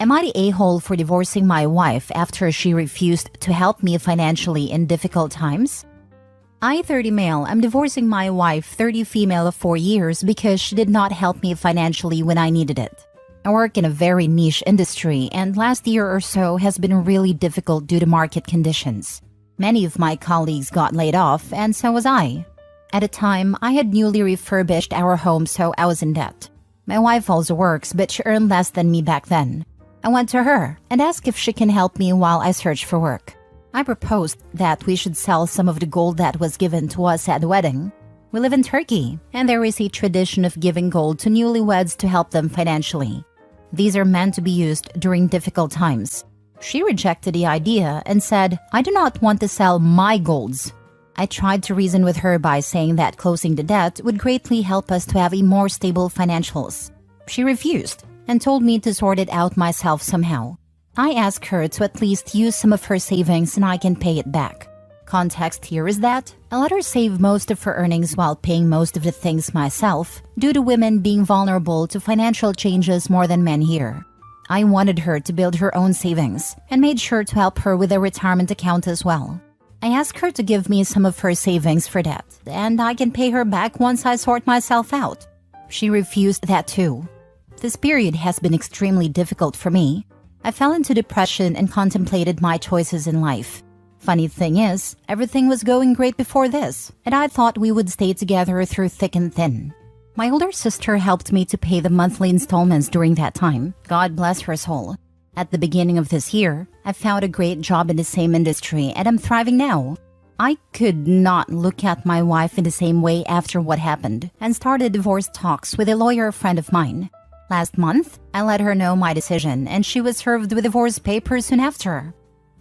Am I the a-hole for divorcing my wife after she refused to help me financially in difficult times? I, 30 male, am divorcing my wife, 30 female of 4 years because she did not help me financially when I needed it. I work in a very niche industry, and last year or so has been really difficult due to market conditions. Many of my colleagues got laid off, and so was I. At the time, I had newly refurbished our home, so I was in debt. My wife also works, but she earned less than me back then. I went to her and asked if she can help me while I search for work. I proposed that we should sell some of the gold that was given to us at the wedding. We live in Turkey, and there is a tradition of giving gold to newlyweds to help them financially. These are meant to be used during difficult times. She rejected the idea and said, "I do not want to sell my golds." I tried to reason with her by saying that closing the debt would greatly help us to have a more stable financials. She refused and told me to sort it out myself somehow. I asked her to at least use some of her savings and I can pay it back. Context here is that I let her save most of her earnings while paying most of the things myself due to women being vulnerable to financial changes more than men here. I wanted her to build her own savings and made sure to help her with a retirement account as well. I asked her to give me some of her savings for that, and I can pay her back once I sort myself out. She refused that too. This period has been extremely difficult for me. I fell into depression and contemplated my choices in life. Funny thing is, everything was going great before this, and I thought we would stay together through thick and thin. My older sister helped me to pay the monthly installments during that time. God bless her soul. At the beginning of this year, I found a great job in the same industry and I'm thriving now. I could not look at my wife in the same way after what happened and started divorce talks with a lawyer friend of mine. Last month, I let her know my decision and she was served with divorce papers soon after.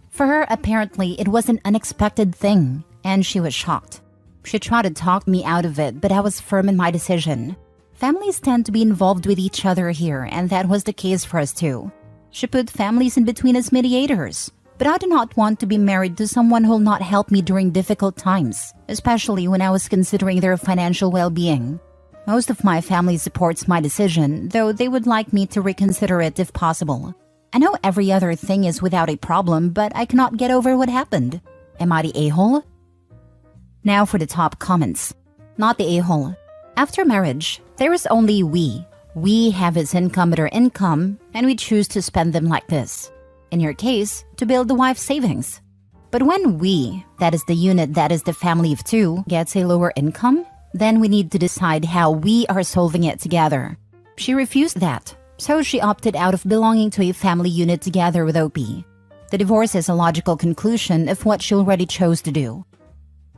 For her, apparently, it was an unexpected thing, and she was shocked. She tried to talk me out of it, but I was firm in my decision. Families tend to be involved with each other here, and that was the case for us too. She put families in between as mediators, but I do not want to be married to someone who will not help me during difficult times, especially when I was considering their financial well-being. Most of my family supports my decision, though they would like me to reconsider it if possible. I know every other thing is without a problem, but I cannot get over what happened. Am I the a-hole? Now for the top comments. Not the a-hole. After marriage, there is only we. We have his income at our income, and we choose to spend them like this. In your case, to build the wife's savings. But when we, that is the unit that is the family of two, gets a lower income, then we need to decide how we are solving it together. She refused that, so she opted out of belonging to a family unit together with OP. The divorce is a logical conclusion of what she already chose to do.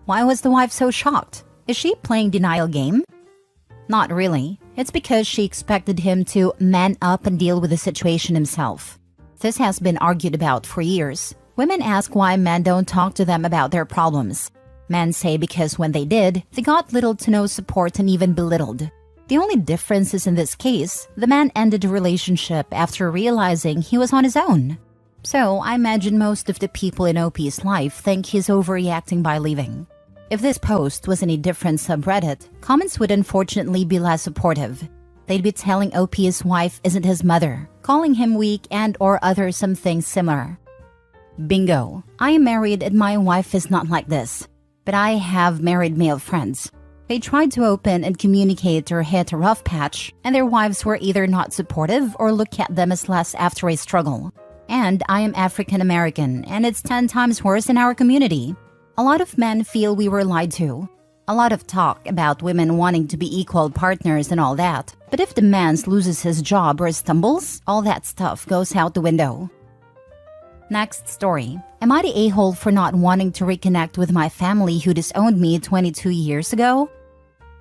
Why was the wife so shocked? Is she playing denial game? Not really. It's because she expected him to man up and deal with the situation himself. This has been argued about for years. Women ask why men don't talk to them about their problems. Men say because when they did, they got little to no support and even belittled. The only difference is in this case, the man ended the relationship after realizing he was on his own. So I imagine most of the people in OP's life think he's overreacting by leaving. If this post was in a different subreddit, comments would unfortunately be less supportive. They'd be telling OP his wife isn't his mother, calling him weak and or other something similar. Bingo. I am married and my wife is not like this. But I have married male friends. They tried to open and communicate or hit a rough patch, and their wives were either not supportive or look at them as less after a struggle. And I am African American, and it's 10 times worse in our community. A lot of men feel we were lied to. A lot of talk about women wanting to be equal partners and all that. But if the man loses his job or stumbles, all that stuff goes out the window. Next story. Am I the a-hole for not wanting to reconnect with my family who disowned me 22 years ago?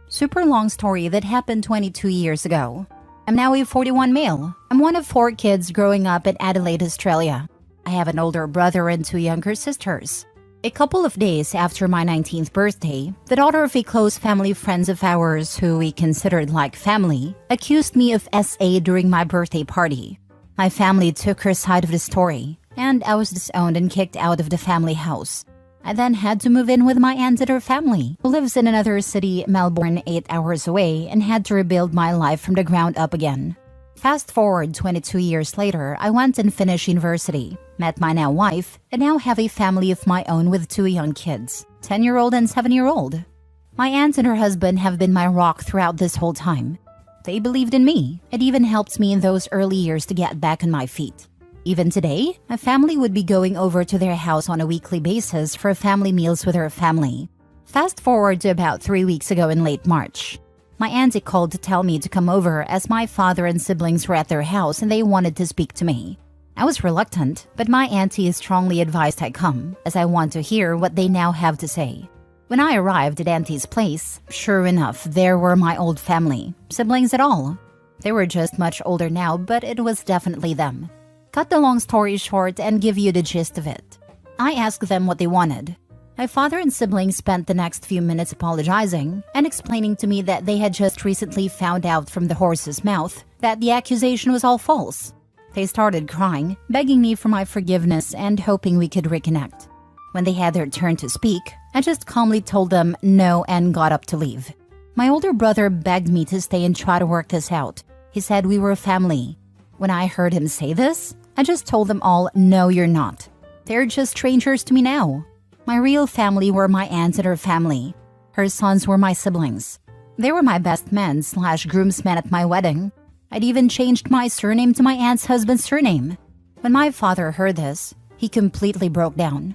Super long story that happened 22 years ago. I'm now a 41 male. I'm one of 4 kids growing up in Adelaide, Australia. I have an older brother and 2 younger sisters. A couple of days after my 19th birthday, the daughter of a close family friend of ours who we considered like family accused me of SA during my birthday party. My family took her side of the story, and I was disowned and kicked out of the family house. I then had to move in with my aunt and her family, who lives in another city, Melbourne, 8 hours away, and had to rebuild my life from the ground up again. Fast forward 22 years later, I went and finished university, met my now wife, and now have a family of my own with 2 young kids, 10-year-old and 7-year-old. My aunt and her husband have been my rock throughout this whole time. They believed in me. It even helped me in those early years to get back on my feet. Even today, my family would be going over to their house on a weekly basis for family meals with her family. Fast forward to about 3 weeks ago in late March. My auntie called to tell me to come over as my father and siblings were at their house and they wanted to speak to me. I was reluctant, but my auntie strongly advised I come, as I want to hear what they now have to say. When I arrived at auntie's place, sure enough, there were my old family, siblings at all. They were just much older now, but it was definitely them. Cut the long story short and give you the gist of it. I asked them what they wanted. My father and siblings spent the next few minutes apologizing and explaining to me that they had just recently found out from the horse's mouth that the accusation was all false. They started crying, begging me for my forgiveness and hoping we could reconnect. When they had their turn to speak, I just calmly told them no and got up to leave. My older brother begged me to stay and try to work this out. He said we were a family. When I heard him say this, I just told them all, no, you're not. They're just strangers to me now. My real family were my aunt and her family. Her sons were my siblings. They were my best men/groomsmen at my wedding. I'd even changed my surname to my aunt's husband's surname. When my father heard this, he completely broke down.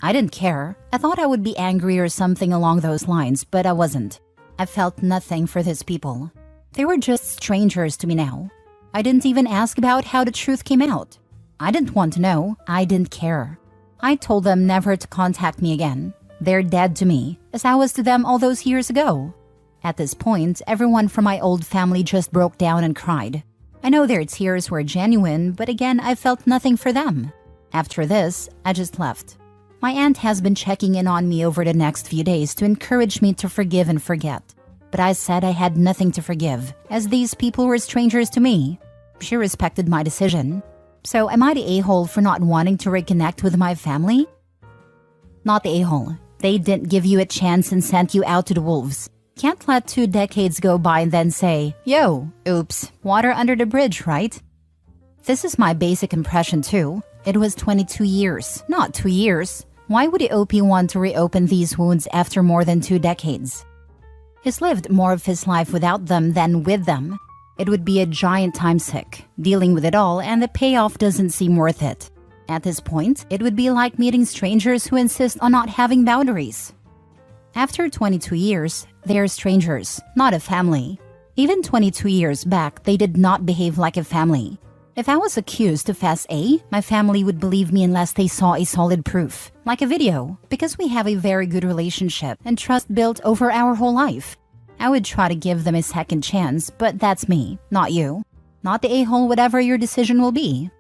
I didn't care. I thought I would be angry or something along those lines, but I wasn't. I felt nothing for these people. They were just strangers to me now. I didn't even ask about how the truth came out. I didn't want to know. I didn't care. I told them never to contact me again. They're dead to me, as I was to them all those years ago. At this point, everyone from my old family just broke down and cried. I know their tears were genuine, but again, I felt nothing for them. After this, I just left. My aunt has been checking in on me over the next few days to encourage me to forgive and forget. But I said I had nothing to forgive, as these people were strangers to me. She respected my decision. So am I the a-hole for not wanting to reconnect with my family? Not the a-hole. They didn't give you a chance and sent you out to the wolves. Can't let 2 decades go by and then say, yo, oops, water under the bridge, right? This is my basic impression too. It was 22 years, not 2 years. Why would the OP want to reopen these wounds after more than 2 decades? He's lived more of his life without them than with them. It would be a giant time suck, dealing with it all, and the payoff doesn't seem worth it. At this point, it would be like meeting strangers who insist on not having boundaries. After 22 years, they are strangers, not a family. Even 22 years back, they did not behave like a family. If I was accused of SA, my family would believe me unless they saw a solid proof, like a video, because we have a very good relationship and trust built over our whole life. I would try to give them a second chance, but that's me, not you. Not the a-hole, whatever your decision will be.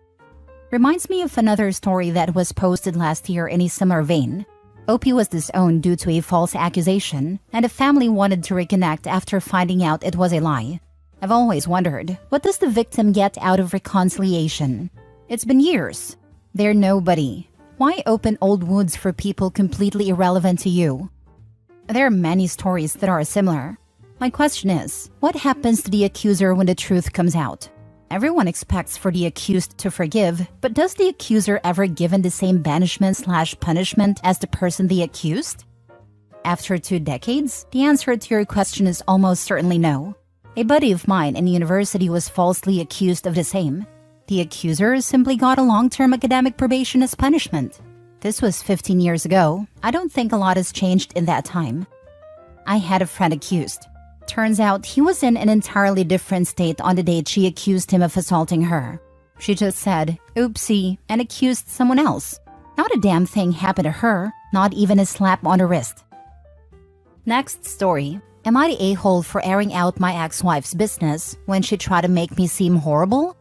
Reminds me of another story that was posted last year in a similar vein. OP was disowned due to a false accusation, and the family wanted to reconnect after finding out it was a lie. I've always wondered, what does the victim get out of reconciliation? It's been years. They're nobody. Why open old wounds for people completely irrelevant to you? There are many stories that are similar. My question is, what happens to the accuser when the truth comes out? Everyone expects for the accused to forgive, but does the accuser ever given the same banishment/punishment as the person they accused? After 2 decades, the answer to your question is almost certainly no. A buddy of mine in university was falsely accused of the same. The accuser simply got a long-term academic probation as punishment. This was 15 years ago. I don't think a lot has changed in that time. I had a friend accused. Turns out he was in an entirely different state on the date she accused him of assaulting her. She just said, oopsie, and accused someone else. Not a damn thing happened to her, not even a slap on the wrist. Next story. Am I the a-hole for airing out my ex-wife's business when she tried to make me seem horrible?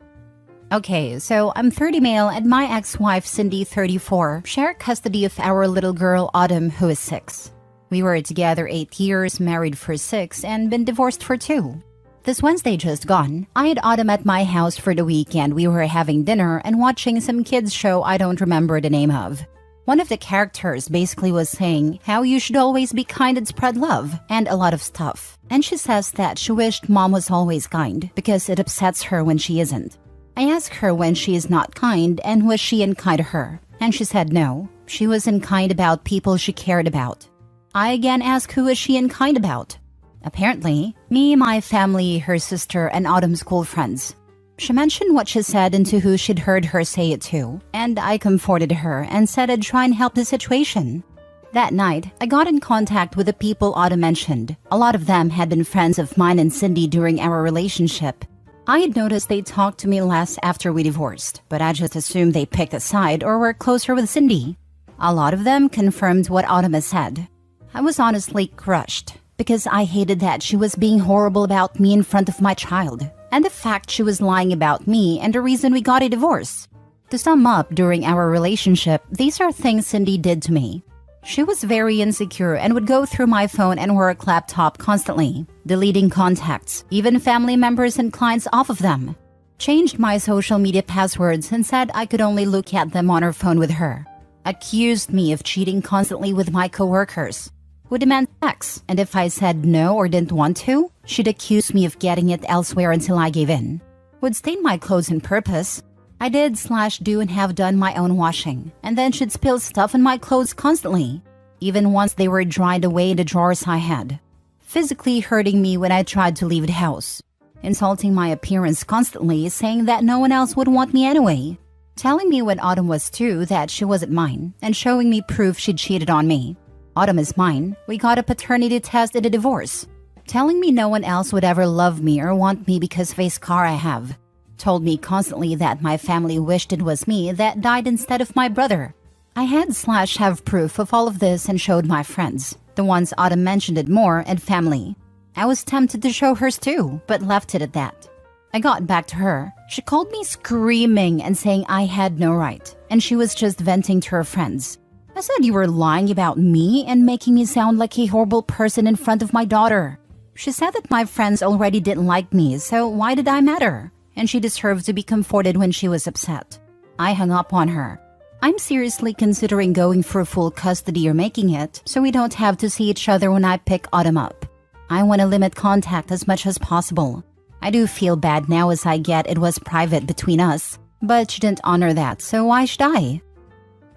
Okay, so I'm 30 male and my ex-wife Cindy, 34, share custody of our little girl Autumn, who is 6. We were together 8 years, married for 6, and been divorced for 2. This Wednesday just gone, I had Autumn at my house for the weekend. We were having dinner and watching some kids show I don't remember the name of. One of the characters basically was saying how you should always be kind and spread love and a lot of stuff. And she says that she wished mom was always kind because it upsets her when she isn't. I asked her when she is not kind and was she unkind to her, and she said no, she was unkind about people she cared about. I again asked who is she unkind about. Apparently, me, my family, her sister, and Autumn's school friends. She mentioned what she said and to who she'd heard her say it to, and I comforted her and said I'd try and help the situation. That night, I got in contact with the people Autumn mentioned. A lot of them had been friends of mine and Cindy during our relationship. I had noticed they talked to me less after we divorced, but I just assumed they picked a side or were closer with Cindy. A lot of them confirmed what Autumn had said. I was honestly crushed, because I hated that she was being horrible about me in front of my child, and the fact she was lying about me and the reason we got a divorce. To sum up, during our relationship, these are things Cindy did to me. She was very insecure and would go through my phone and work laptop constantly, deleting contacts, even family members and clients off of them. Changed my social media passwords and said I could only look at them on her phone with her. Accused me of cheating constantly with my coworkers. Would demand sex, and if I said no or didn't want to, she'd accuse me of getting it elsewhere until I gave in. Would stain my clothes on purpose. I did/do and have done my own washing, and then she'd spill stuff in my clothes constantly, even once they were dried away in the drawers I had. Physically hurting me when I tried to leave the house. Insulting my appearance constantly, saying that no one else would want me anyway. Telling me when Autumn was 2 that she wasn't mine, and showing me proof she'd cheated on me. Autumn is mine. We got a paternity test in a divorce. Telling me no one else would ever love me or want me because of a scar I have. Told me constantly that my family wished it was me that died instead of my brother. I had/have proof of all of this and showed my friends, the ones Autumn mentioned it more, and family. I was tempted to show hers too, but left it at that. I got back to her. She called me screaming and saying I had no right, and she was just venting to her friends. I said you were lying about me and making me sound like a horrible person in front of my daughter. She said that my friends already didn't like me, so why did I matter? And she deserved to be comforted when she was upset. I hung up on her. I'm seriously considering going for full custody or making it, so we don't have to see each other when I pick Autumn up. I want to limit contact as much as possible. I do feel bad now as I get it was private between us, but she didn't honor that, so why should I?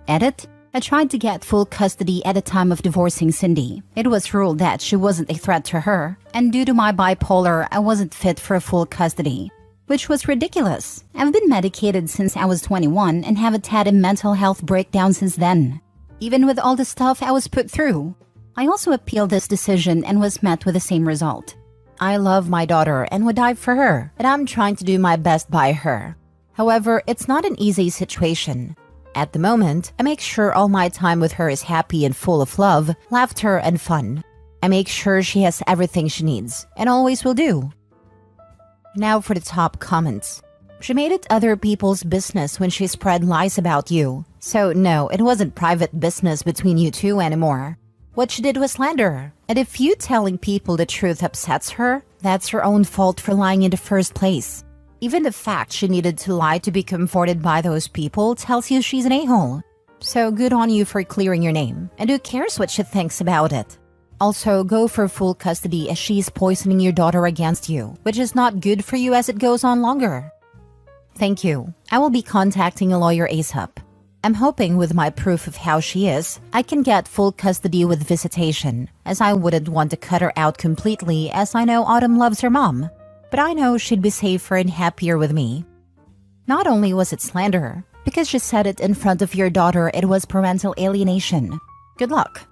Edit? I tried to get full custody at the time of divorcing Cindy. It was ruled that she wasn't a threat to her, and due to my bipolar, I wasn't fit for full custody. Which was ridiculous. I've been medicated since I was 21 and haven't had a mental health breakdown since then. Even with all the stuff I was put through. I also appealed this decision and was met with the same result. I love my daughter and would die for her, and I'm trying to do my best by her. However, it's not an easy situation. At the moment, I make sure all my time with her is happy and full of love, laughter, and fun. I make sure she has everything she needs, and always will do. Now for the top comments. She made it other people's business when she spread lies about you. So no, it wasn't private business between you two anymore. What she did was slander. And if you telling people the truth upsets her, that's her own fault for lying in the first place. Even the fact she needed to lie to be comforted by those people tells you she's an a-hole. So good on you for clearing your name. And who cares what she thinks about it? Also, go for full custody as she's poisoning your daughter against you, which is not good for you as it goes on longer. Thank you. I will be contacting a lawyer ASAP. I'm hoping with my proof of how she is, I can get full custody with visitation, as I wouldn't want to cut her out completely as I know Autumn loves her mom. But I know she'd be safer and happier with me. Not only was it slander, because she said it in front of your daughter, it was parental alienation. Good luck.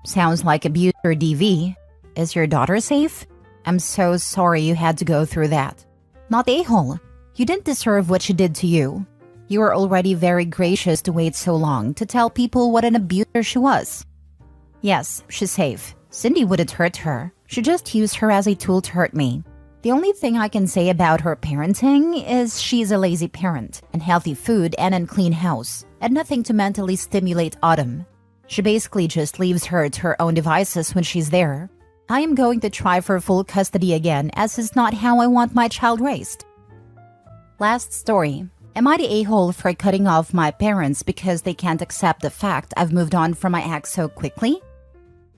Sounds like abuse or DV. Is your daughter safe? I'm so sorry you had to go through that. Not a-hole. You didn't deserve what she did to you. You were already very gracious to wait so long to tell people what an abuser she was. Yes, she's safe. Cindy wouldn't hurt her. She just used her as a tool to hurt me. The only thing I can say about her parenting is she's a lazy parent, unhealthy food and unclean house, and nothing to mentally stimulate Autumn. She basically just leaves her to her own devices when she's there. I am going to try for full custody again as is not how I want my child raised. Last story. Am I the a-hole for cutting off my parents because they can't accept the fact I've moved on from my ex so quickly?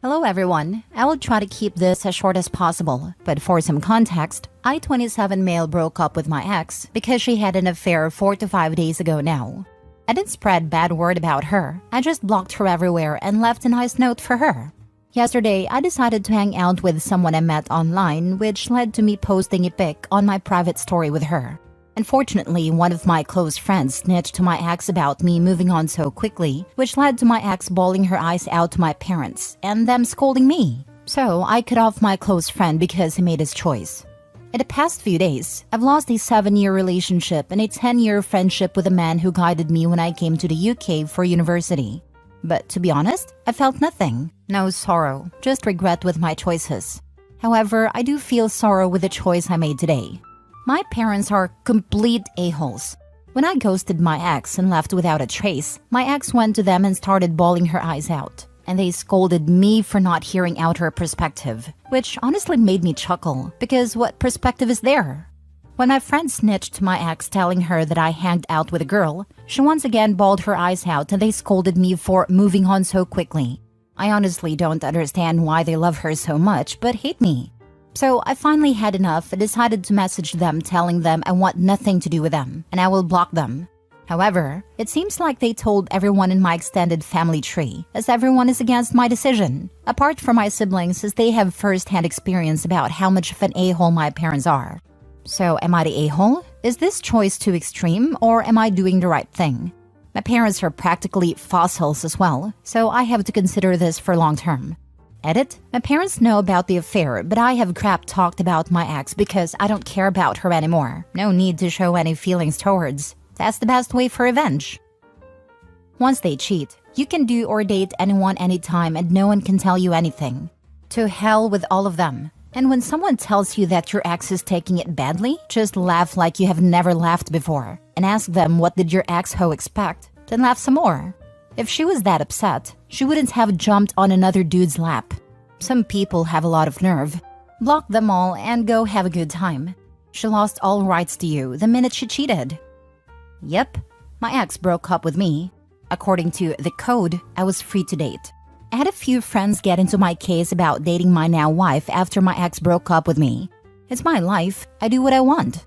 Hello everyone, I will try to keep this as short as possible, but for some context, I 27 male broke up with my ex because she had an affair 4 to 5 days ago now. I didn't spread bad word about her, I just blocked her everywhere and left a nice note for her. Yesterday, I decided to hang out with someone I met online, which led to me posting a pic on my private story with her. Unfortunately, one of my close friends snitched to my ex about me moving on so quickly, which led to my ex bawling her eyes out to my parents and them scolding me. So I cut off my close friend because he made his choice. In the past few days, I've lost a 7-year relationship and a 10-year friendship with a man who guided me when I came to the UK for university. But to be honest, I felt nothing. No sorrow, just regret with my choices. However, I do feel sorrow with the choice I made today. My parents are complete a-holes. When I ghosted my ex and left without a trace, my ex went to them and started bawling her eyes out. And they scolded me for not hearing out her perspective, which honestly made me chuckle, because what perspective is there? When my friend snitched to my ex telling her that I hanged out with a girl, she once again bawled her eyes out and they scolded me for moving on so quickly. I honestly don't understand why they love her so much but hate me. So I finally had enough and decided to message them telling them I want nothing to do with them and I will block them. However, it seems like they told everyone in my extended family tree, as everyone is against my decision, apart from my siblings as they have first-hand experience about how much of an a-hole my parents are. So am I the a-hole? Is this choice too extreme or am I doing the right thing? My parents are practically fossils as well, so I have to consider this for long term. Edit, my parents know about the affair, but I have crap talked about my ex because I don't care about her anymore. No need to show any feelings towards. That's the best way for revenge. Once they cheat, you can do or date anyone anytime and no one can tell you anything. To hell with all of them. And when someone tells you that your ex is taking it badly, just laugh like you have never laughed before and ask them what did your ex-ho expect, then laugh some more. If she was that upset, she wouldn't have jumped on another dude's lap. Some people have a lot of nerve. Block them all and go have a good time. She lost all rights to you the minute she cheated. Yep, my ex broke up with me. According to the code, I was free to date. I had a few friends get into my case about dating my now wife after my ex broke up with me. It's my life, I do what I want.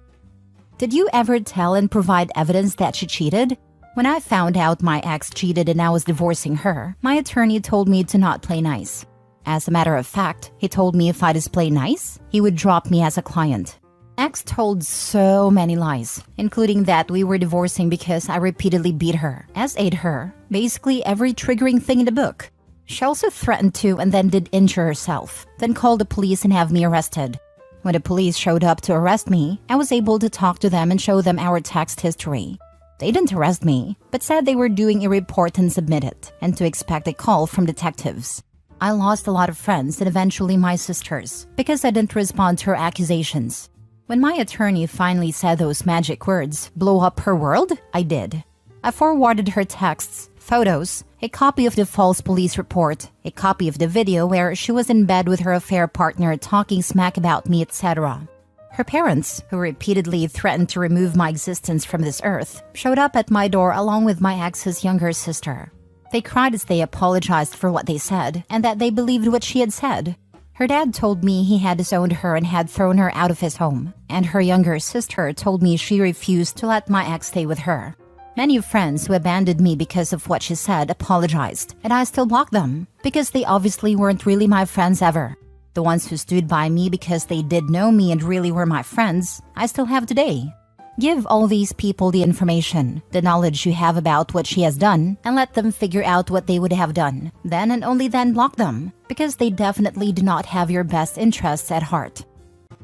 Did you ever tell and provide evidence that she cheated? When I found out my ex cheated and I was divorcing her, my attorney told me to not play nice. As a matter of fact, he told me if I display nice, he would drop me as a client. Ex told so many lies, including that we were divorcing because I repeatedly beat her, ate her, basically every triggering thing in the book. She also threatened to and then did injure herself, then called the police and have me arrested. When the police showed up to arrest me, I was able to talk to them and show them our text history. They didn't arrest me, but said they were doing a report and submit it, and to expect a call from detectives. I lost a lot of friends and eventually my sisters, because I didn't respond to her accusations. When my attorney finally said those magic words, blow up her world, I did. I forwarded her texts, photos, a copy of the false police report, a copy of the video where she was in bed with her affair partner talking smack about me, etc. Her parents, who repeatedly threatened to remove my existence from this earth, showed up at my door along with my ex's younger sister. They cried as they apologized for what they said and that they believed what she had said. Her dad told me he had disowned her and had thrown her out of his home, and her younger sister told me she refused to let my ex stay with her. Many friends who abandoned me because of what she said apologized, and I still blocked them because they obviously weren't really my friends ever. The ones who stood by me because they did know me and really were my friends, I still have today. Give all these people the information, the knowledge you have about what she has done, and let them figure out what they would have done. Then and only then block them, because they definitely do not have your best interests at heart.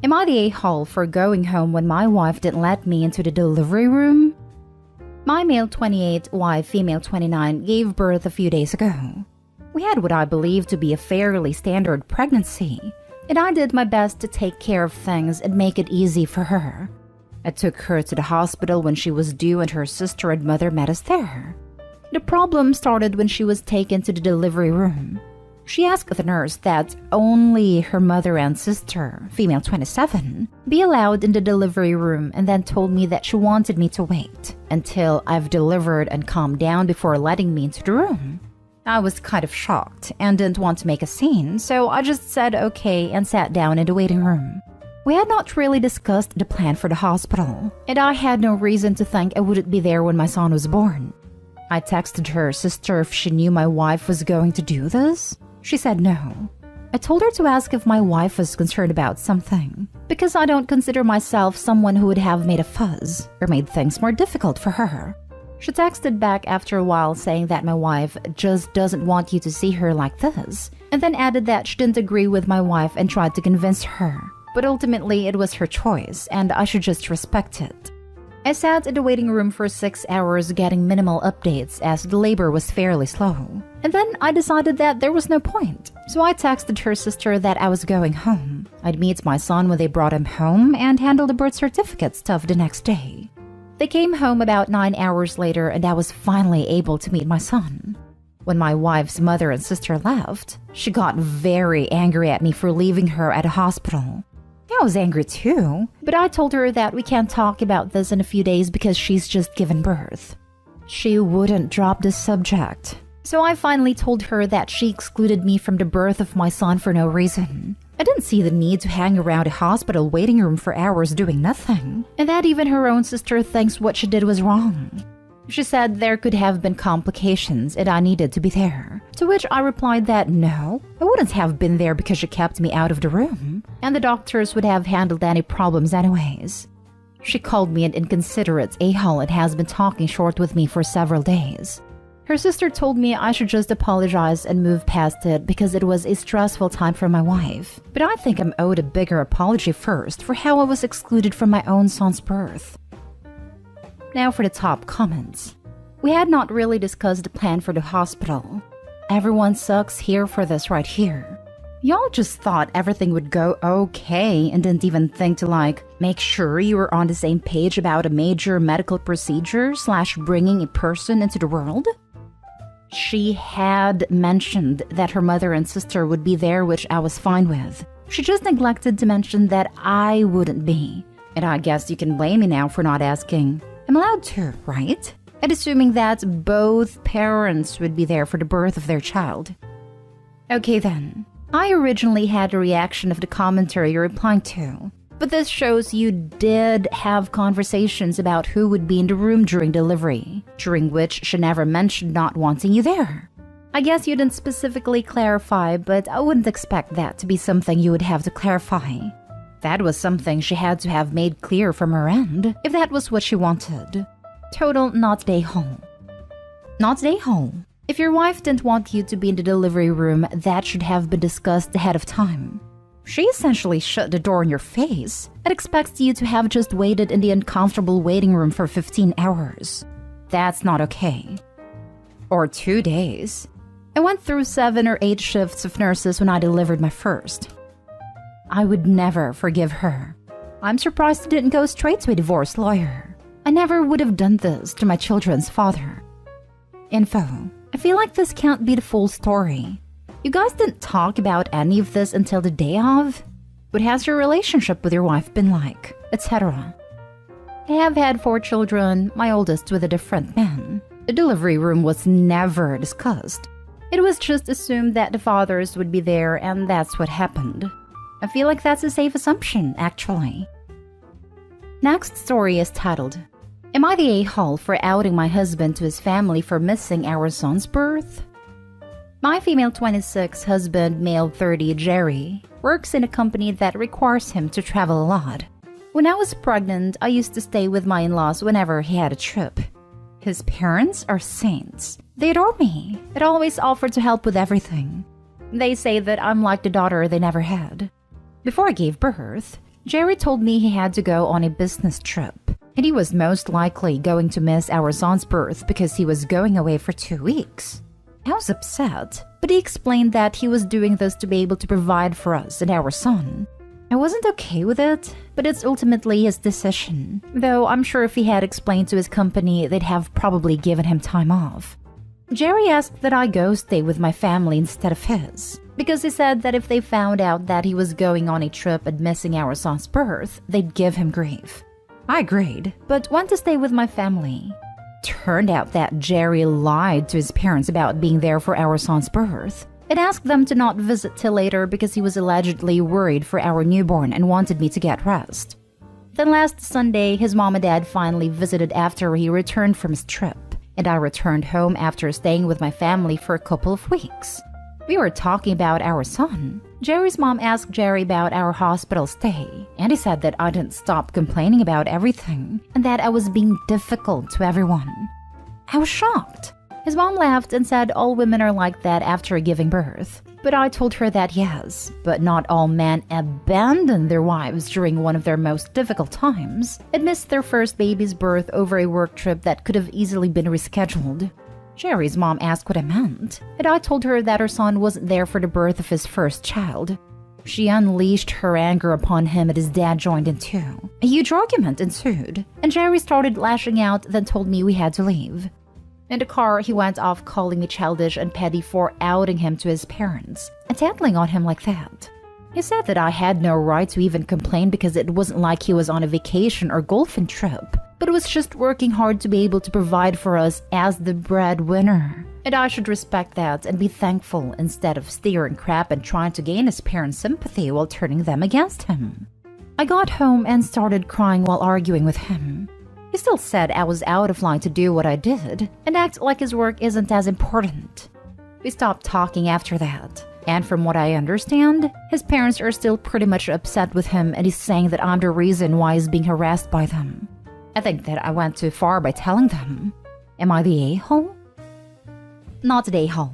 Am I the a-hole for going home when my wife didn't let me into the delivery room? My male 28 wife, female 29, gave birth a few days ago. We had what I believe to be a fairly standard pregnancy, and I did my best to take care of things and make it easy for her. I took her to the hospital when she was due and her sister and mother met us there. The problem started when she was taken to the delivery room. She asked the nurse that only her mother and sister, female 27, be allowed in the delivery room and then told me that she wanted me to wait until I've delivered and calmed down before letting me into the room. I was kind of shocked and didn't want to make a scene, so I just said okay and sat down in the waiting room. We had not really discussed the plan for the hospital, and I had no reason to think I wouldn't be there when my son was born. I texted her sister if she knew my wife was going to do this. She said no. I told her to ask if my wife was concerned about something, because I don't consider myself someone who would have made a fuss or made things more difficult for her. She texted back after a while saying that my wife just doesn't want you to see her like this, and then added that she didn't agree with my wife and tried to convince her. But ultimately, it was her choice, and I should just respect it. I sat in the waiting room for 6 hours getting minimal updates as the labor was fairly slow. And then I decided that there was no point. So I texted her sister that I was going home. I'd meet my son when they brought him home and handle the birth certificate stuff the next day. They came home about 9 hours later and I was finally able to meet my son. When my wife's mother and sister left, she got very angry at me for leaving her at a hospital. I was angry too, but I told her that we can't talk about this in a few days because she's just given birth. She wouldn't drop the subject, so I finally told her that she excluded me from the birth of my son for no reason. I didn't see the need to hang around a hospital waiting room for hours doing nothing, and that even her own sister thinks what she did was wrong. She said there could have been complications and I needed to be there, to which I replied that no, I wouldn't have been there because she kept me out of the room, and the doctors would have handled any problems anyways. She called me an inconsiderate a-hole and has been talking short with me for several days. Her sister told me I should just apologize and move past it because it was a stressful time for my wife, but I think I'm owed a bigger apology first for how I was excluded from my own son's birth. Now for the top comments. We had not really discussed the plan for the hospital. Everyone sucks here for this right here. Y'all just thought everything would go okay and didn't even think to make sure you were on the same page about a major medical procedure / bringing a person into the world? She had mentioned that her mother and sister would be there, which I was fine with. She just neglected to mention that I wouldn't be. And I guess you can blame me now for not asking. I'm allowed to, right? And assuming that both parents would be there for the birth of their child. Okay then. I originally had a reaction of the commentary you're replying to, but this shows you did have conversations about who would be in the room during delivery, during which she never mentioned not wanting you there. I guess you didn't specifically clarify, but I wouldn't expect that to be something you would have to clarify. That was something she had to have made clear from her end, if that was what she wanted. Total not day home. Not day home. If your wife didn't want you to be in the delivery room, that should have been discussed ahead of time. She essentially shut the door in your face and expects you to have just waited in the uncomfortable waiting room for 15 hours. That's not okay. Or 2 days. I went through 7 or 8 shifts of nurses when I delivered my first. I would never forgive her. I'm surprised I didn't go straight to a divorce lawyer. I never would have done this to my children's father. Info. I feel like this can't be the full story. You guys didn't talk about any of this until the day of? What has your relationship with your wife been like? Etc. I have had 4 children, my oldest with a different man. The delivery room was never discussed. It was just assumed that the fathers would be there and that's what happened. I feel like that's a safe assumption, actually. Next story is titled, Am I the a-hole for outing my husband to his family for missing our son's birth? My female 26 husband, male 30 Jerry, works in a company that requires him to travel a lot. When I was pregnant, I used to stay with my in-laws whenever he had a trip. His parents are saints. They adore me and always offer to help with everything. They say that I'm like the daughter they never had. Before I gave birth, Jerry told me he had to go on a business trip, and he was most likely going to miss our son's birth because he was going away for 2 weeks. I was upset, but he explained that he was doing this to be able to provide for us and our son. I wasn't okay with it, but it's ultimately his decision, though I'm sure if he had explained to his company, they'd have probably given him time off. Jerry asked that I go stay with my family instead of his, because he said that if they found out that he was going on a trip and missing our son's birth, they'd give him grief. I agreed, but went to stay with my family. Turned out that Jerry lied to his parents about being there for our son's birth and asked them to not visit till later because he was allegedly worried for our newborn and wanted me to get rest. Then last Sunday, his mom and dad finally visited after he returned from his trip, and I returned home after staying with my family for a couple of weeks. We were talking about our son. Jerry's mom asked Jerry about our hospital stay, and he said that I didn't stop complaining about everything and that I was being difficult to everyone. I was shocked. His mom laughed and said all women are like that after giving birth. But I told her that yes, but not all men abandon their wives during one of their most difficult times and missed their first baby's birth over a work trip that could have easily been rescheduled. Jerry's mom asked what I meant, and I told her that her son wasn't there for the birth of his first child. She unleashed her anger upon him and his dad joined in too. A huge argument ensued, and Jerry started lashing out, then told me we had to leave. In the car, he went off calling me childish and petty for outing him to his parents and tattling on him like that. He said that I had no right to even complain because it wasn't like he was on a vacation or golfing trip, but was just working hard to be able to provide for us as the breadwinner. And I should respect that and be thankful instead of steering crap and trying to gain his parents' sympathy while turning them against him. I got home and started crying while arguing with him. He still said I was out of line to do what I did and act like his work isn't as important. We stopped talking after that, and from what I understand, his parents are still pretty much upset with him and he's saying that I'm the reason why he's being harassed by them. I think that I went too far by telling them. Am I the a-hole? Not the a-hole.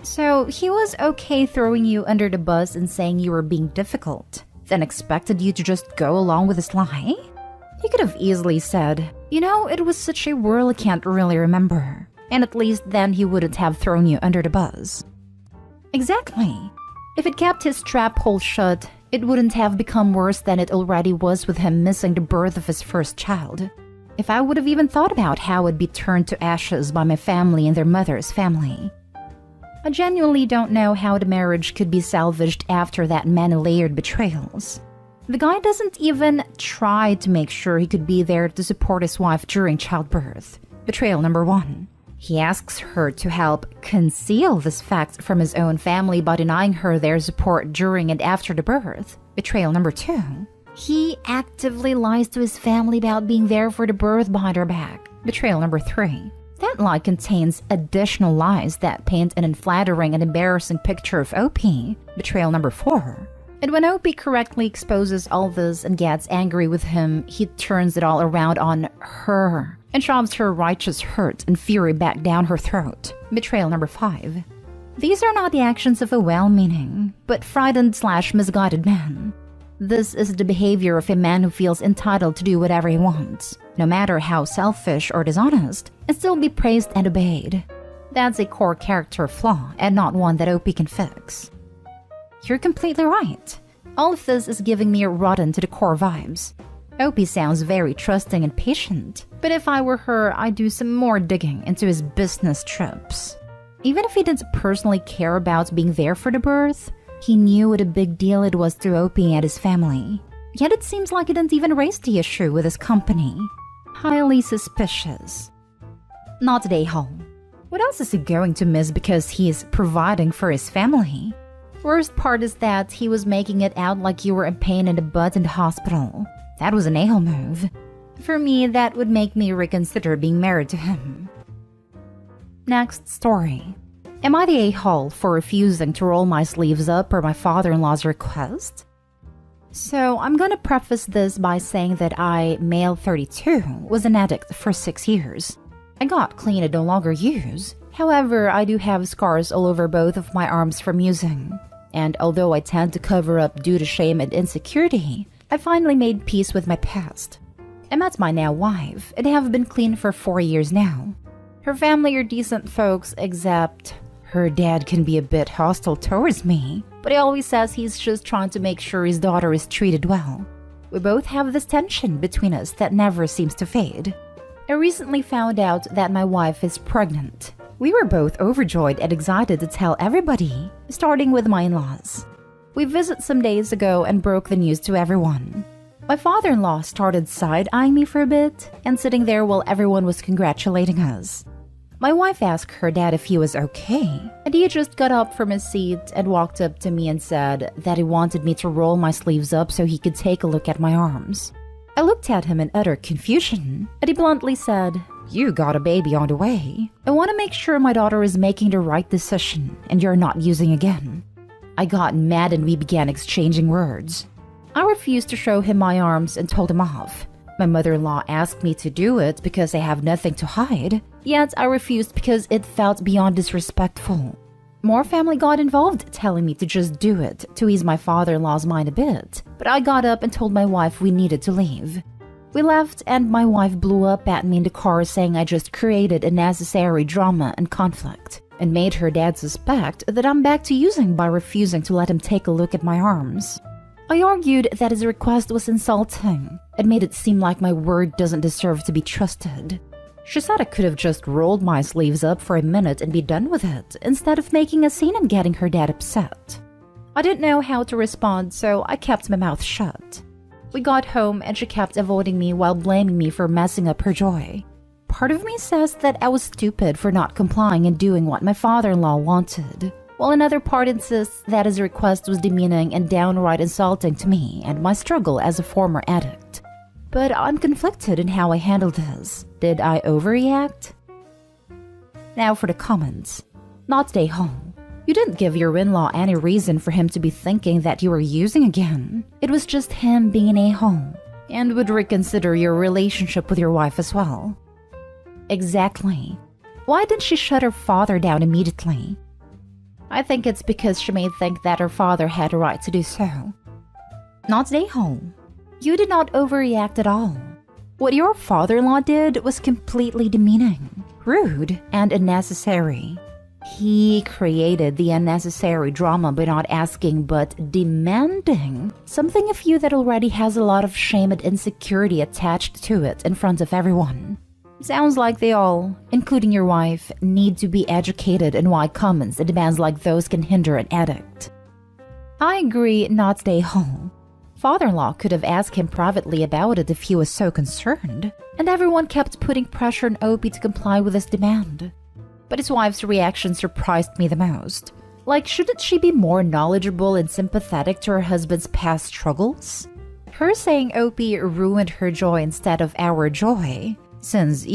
So he was okay throwing you under the bus and saying you were being difficult, then expected you to just go along with his lie? He could have easily said, it was such a whirl I can't really remember. And at least then he wouldn't have thrown you under the bus. Exactly. If it kept his trap hole shut, it wouldn't have become worse than it already was with him missing the birth of his first child. If I would have even thought about how I'd be turned to ashes by my family and their mother's family. I genuinely don't know how the marriage could be salvaged after that many layered betrayals. The guy doesn't even try to make sure he could be there to support his wife during childbirth. Betrayal number 1. He asks her to help conceal this fact from his own family by denying her their support during and after the birth. Betrayal number 2. He actively lies to his family about being there for the birth behind her back. Betrayal number 3. That lie contains additional lies that paint an unflattering and embarrassing picture of OP. Betrayal number 4. And when OP correctly exposes all this and gets angry with him, he turns it all around on her and shoves her righteous hurt and fury back down her throat. Betrayal number 5. These are not the actions of a well-meaning, but frightened/misguided man. This is the behavior of a man who feels entitled to do whatever he wants, no matter how selfish or dishonest, and still be praised and obeyed. That's a core character flaw and not one that OP can fix. You're completely right. All of this is giving me a rotten to the core vibes. OP sounds very trusting and patient, but if I were her, I'd do some more digging into his business trips. Even if he didn't personally care about being there for the birth, he knew what a big deal it was to OP and his family. Yet it seems like he didn't even raise the issue with his company. Highly suspicious. Not today, Hall. What else is he going to miss because he is providing for his family? Worst part is that he was making it out like you were in pain in the butt in the hospital. That was an a-hole move. For me, that would make me reconsider being married to him. Next story. Am I the a-hole for refusing to roll my sleeves up per my father-in-law's request? So I'm gonna preface this by saying that I, male 32, was an addict for 6 years. I got clean and no longer use. However, I do have scars all over both of my arms from using. And although I tend to cover up due to shame and insecurity, I finally made peace with my past. I met my now wife and have been clean for 4 years now. Her family are decent folks, except her dad can be a bit hostile towards me, but he always says he's just trying to make sure his daughter is treated well. We both have this tension between us that never seems to fade. I recently found out that my wife is pregnant, We were both overjoyed and excited to tell everybody, starting with my in-laws. We visited some days ago and broke the news to everyone. My father-in-law started side-eyeing me for a bit and sitting there while everyone was congratulating us. My wife asked her dad if he was okay, and he just got up from his seat and walked up to me and said that he wanted me to roll my sleeves up so he could take a look at my arms. I looked at him in utter confusion, and he bluntly said, "You got a baby on the way. I want to make sure my daughter is making the right decision and you're not using again." I got mad and we began exchanging words. I refused to show him my arms and told him off. My mother-in-law asked me to do it because I have nothing to hide, yet I refused because it felt beyond disrespectful. More family got involved, telling me to just do it to ease my father-in-law's mind a bit, but I got up and told my wife we needed to leave. We left and my wife blew up at me in the car saying I just created unnecessary drama and conflict and made her dad suspect that I'm back to using by refusing to let him take a look at my arms. I argued that his request was insulting and made it seem like my word doesn't deserve to be trusted. She said I could have just rolled my sleeves up for a minute and be done with it, instead of making a scene and getting her dad upset. I didn't know how to respond, so I kept my mouth shut. We got home and she kept avoiding me while blaming me for messing up her joy. Part of me says that I was stupid for not complying and doing what my father-in-law wanted, while another part insists that his request was demeaning and downright insulting to me and my struggle as a former addict. But I'm conflicted in how I handled this. Did I overreact? Now for the comments. Not stay home. You didn't give your in-law any reason for him to be thinking that you were using again. It was just him being an a-hole, and would reconsider your relationship with your wife as well. Exactly. Why didn't she shut her father down immediately? I think it's because she may think that her father had a right to do so. Not stay home. You did not overreact at all. What your father-in-law did was completely demeaning, rude, and unnecessary. He created the unnecessary drama by not asking but demanding something of you that already has a lot of shame and insecurity attached to it in front of everyone. Sounds like they all, including your wife, need to be educated in why comments and demands like those can hinder an addict. I agree, not stay home. Father-in-law could have asked him privately about it if he was so concerned, and everyone kept putting pressure on Opie to comply with his demand. But his wife's reaction surprised me the most. Like, shouldn't she be more knowledgeable and sympathetic to her husband's past struggles? Her saying Opie ruined her joy instead of our joy, since,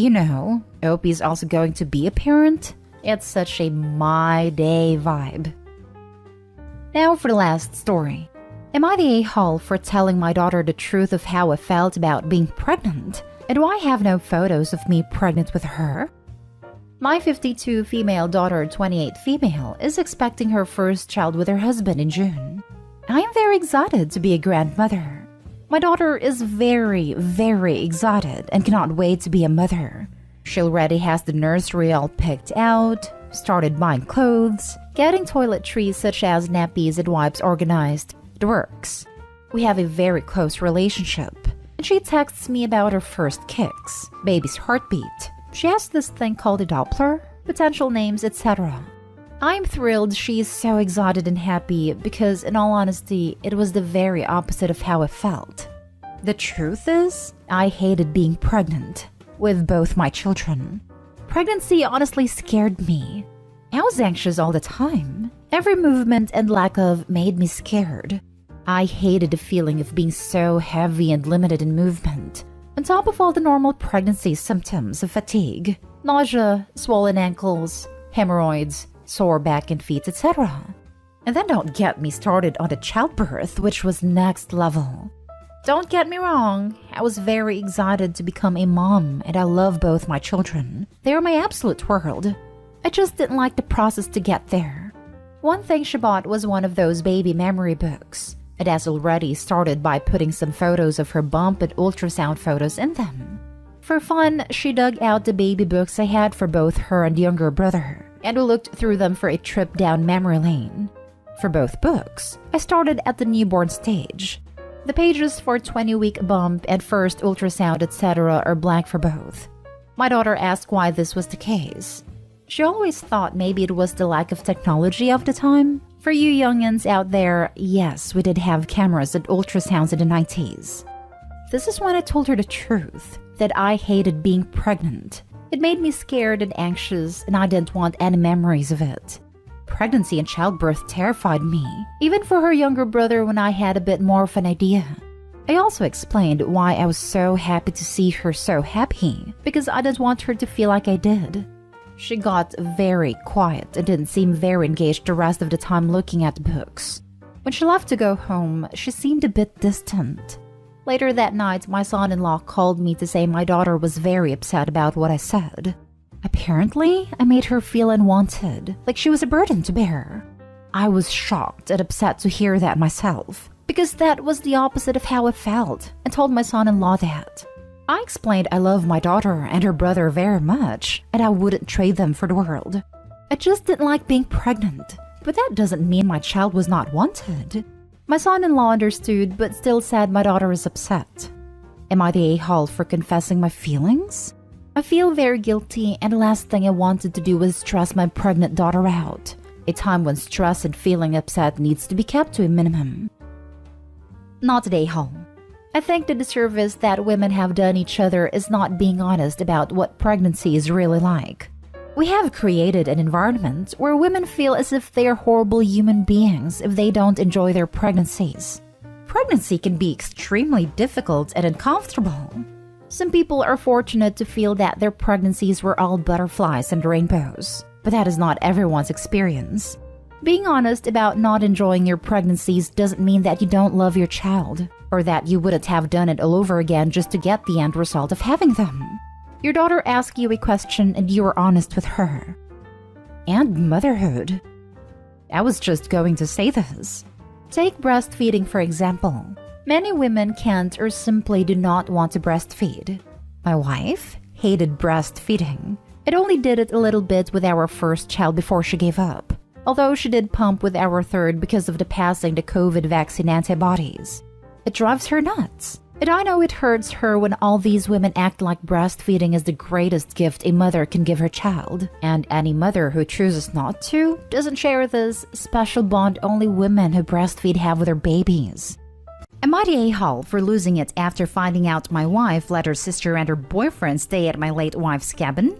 Opie's also going to be a parent, it's such a my day vibe. Now for the last story. Am I the a-hole for telling my daughter the truth of how I felt about being pregnant? And do I have no photos of me pregnant with her? My 52 female daughter, 28 female, is expecting her first child with her husband in June. I am very excited to be a grandmother. My daughter is very, very excited and cannot wait to be a mother. She already has the nursery all picked out, started buying clothes, getting toiletries such as nappies and wipes organized. It works. We have a very close relationship, and she texts me about her first kicks, baby's heartbeat. She has this thing called a Doppler, potential names, etc. I'm thrilled she is so excited and happy because, in all honesty, it was the very opposite of how I felt. The truth is, I hated being pregnant with both my children. Pregnancy honestly scared me. I was anxious all the time. Every movement and lack of made me scared. I hated the feeling of being so heavy and limited in movement, on top of all the normal pregnancy symptoms of fatigue, nausea, swollen ankles, hemorrhoids, sore back and feet, etc. And then don't get me started on the childbirth, which was next level. Don't get me wrong, I was very excited to become a mom and I love both my children. They are my absolute world. I just didn't like the process to get there. One thing she bought was one of those baby memory books. It has already started by putting some photos of her bump and ultrasound photos in them. For fun, she dug out the baby books I had for both her and younger brother, and we looked through them for a trip down memory lane. For both books, I started at the newborn stage. The pages for 20-week bump and first ultrasound, etc. are blank for both. My daughter asked why this was the case. She always thought maybe it was the lack of technology of the time. For you youngins out there, yes, we did have cameras and ultrasounds in the 90s. This is when I told her the truth, that I hated being pregnant. It made me scared and anxious, and I didn't want any memories of it. Pregnancy and childbirth terrified me, even for her younger brother when I had a bit more of an idea. I also explained why I was so happy to see her so happy, because I didn't want her to feel like I did. She got very quiet and didn't seem very engaged the rest of the time looking at books. When she left to go home, she seemed a bit distant. Later that night, my son-in-law called me to say my daughter was very upset about what I said. Apparently, I made her feel unwanted, like she was a burden to bear. I was shocked and upset to hear that myself, because that was the opposite of how I felt, and told my son-in-law that. I explained I love my daughter and her brother very much, and I wouldn't trade them for the world. I just didn't like being pregnant, but that doesn't mean my child was not wanted. My son-in-law understood, but still said my daughter is upset. Am I the a-hole for confessing my feelings? I feel very guilty, and the last thing I wanted to do was stress my pregnant daughter out, a time when stress and feeling upset needs to be kept to a minimum. Not the a-hole. I think the disservice that women have done each other is not being honest about what pregnancy is really like. We have created an environment where women feel as if they are horrible human beings if they don't enjoy their pregnancies. Pregnancy can be extremely difficult and uncomfortable. Some people are fortunate to feel that their pregnancies were all butterflies and rainbows, but that is not everyone's experience. Being honest about not enjoying your pregnancies doesn't mean that you don't love your child, or that you wouldn't have done it all over again just to get the end result of having them. Your daughter asked you a question and you were honest with her. And motherhood. I was just going to say this. Take breastfeeding for example. Many women can't or simply do not want to breastfeed. My wife hated breastfeeding. It only did it a little bit with our first child before she gave up, although she did pump with our third because of the passing the COVID vaccine antibodies. It drives her nuts. And I know it hurts her when all these women act like breastfeeding is the greatest gift a mother can give her child. And any mother who chooses not to doesn't share this special bond only women who breastfeed have with their babies. Am I the a-hole for losing it after finding out my wife let her sister and her boyfriend stay at my late wife's cabin?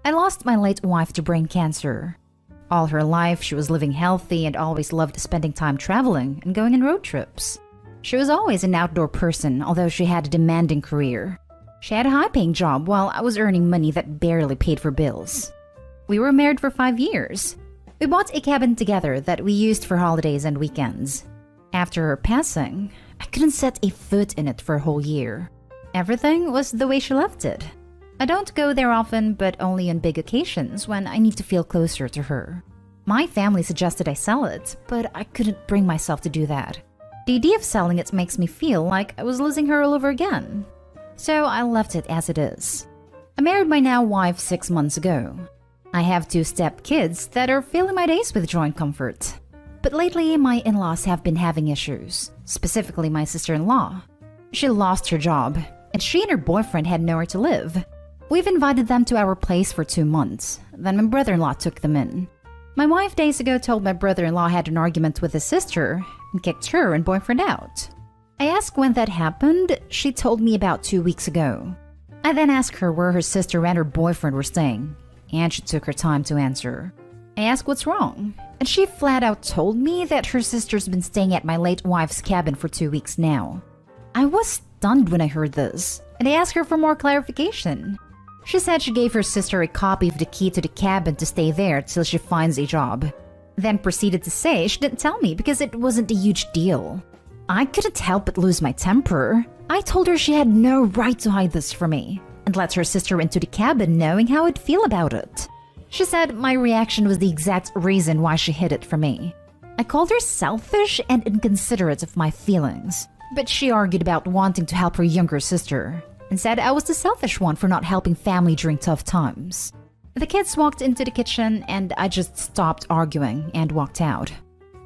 I lost my late wife to brain cancer. All her life, she was living healthy and always loved spending time traveling and going on road trips. She was always an outdoor person, although she had a demanding career. She had a high-paying job while I was earning money that barely paid for bills. We were married for 5 years. We bought a cabin together that we used for holidays and weekends. After her passing, I couldn't set a foot in it for a whole year. Everything was the way she left it. I don't go there often, but only on big occasions when I need to feel closer to her. My family suggested I sell it, but I couldn't bring myself to do that. The idea of selling it makes me feel like I was losing her all over again. So I left it as it is. I married my now wife 6 months ago. I have 2 step-kids that are filling my days with joy and comfort. But lately, my in-laws have been having issues, specifically my sister-in-law. She lost her job, and she and her boyfriend had nowhere to live. We've invited them to our place for 2 months, then my brother-in-law took them in. My wife days ago told my brother-in-law had an argument with his sister and kicked her and boyfriend out. I asked when that happened. She told me about 2 weeks ago. I then asked her where her sister and her boyfriend were staying, and she took her time to answer. I asked what's wrong, and she flat out told me that her sister's been staying at my late wife's cabin for 2 weeks now. I was stunned when I heard this, and I asked her for more clarification. She said she gave her sister a copy of the key to the cabin to stay there till she finds a job. Then proceeded to say she didn't tell me because it wasn't a huge deal. I couldn't help but lose my temper. I told her she had no right to hide this from me, and let her sister into the cabin knowing how I'd feel about it. She said my reaction was the exact reason why she hid it from me. I called her selfish and inconsiderate of my feelings, but she argued about wanting to help her younger sister, and said I was the selfish one for not helping family during tough times. The kids walked into the kitchen and I just stopped arguing and walked out.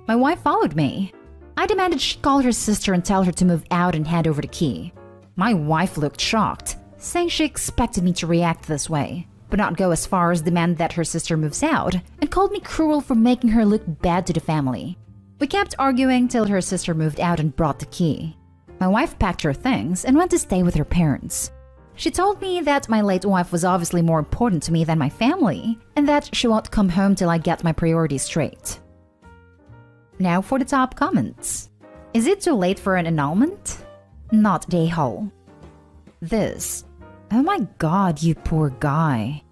My wife followed me. I demanded she call her sister and tell her to move out and hand over the key. My wife looked shocked, saying she expected me to react this way. but not go as far as demand that her sister moves out, and called me cruel for making her look bad to the family. We kept arguing till her sister moved out and brought the key. My wife packed her things and went to stay with her parents. She told me that my late wife was obviously more important to me than my family, and that she won't come home till I get my priorities straight. Now for the top comments. Is it too late for an annulment? Not day hole. This. Oh my god, you poor guy.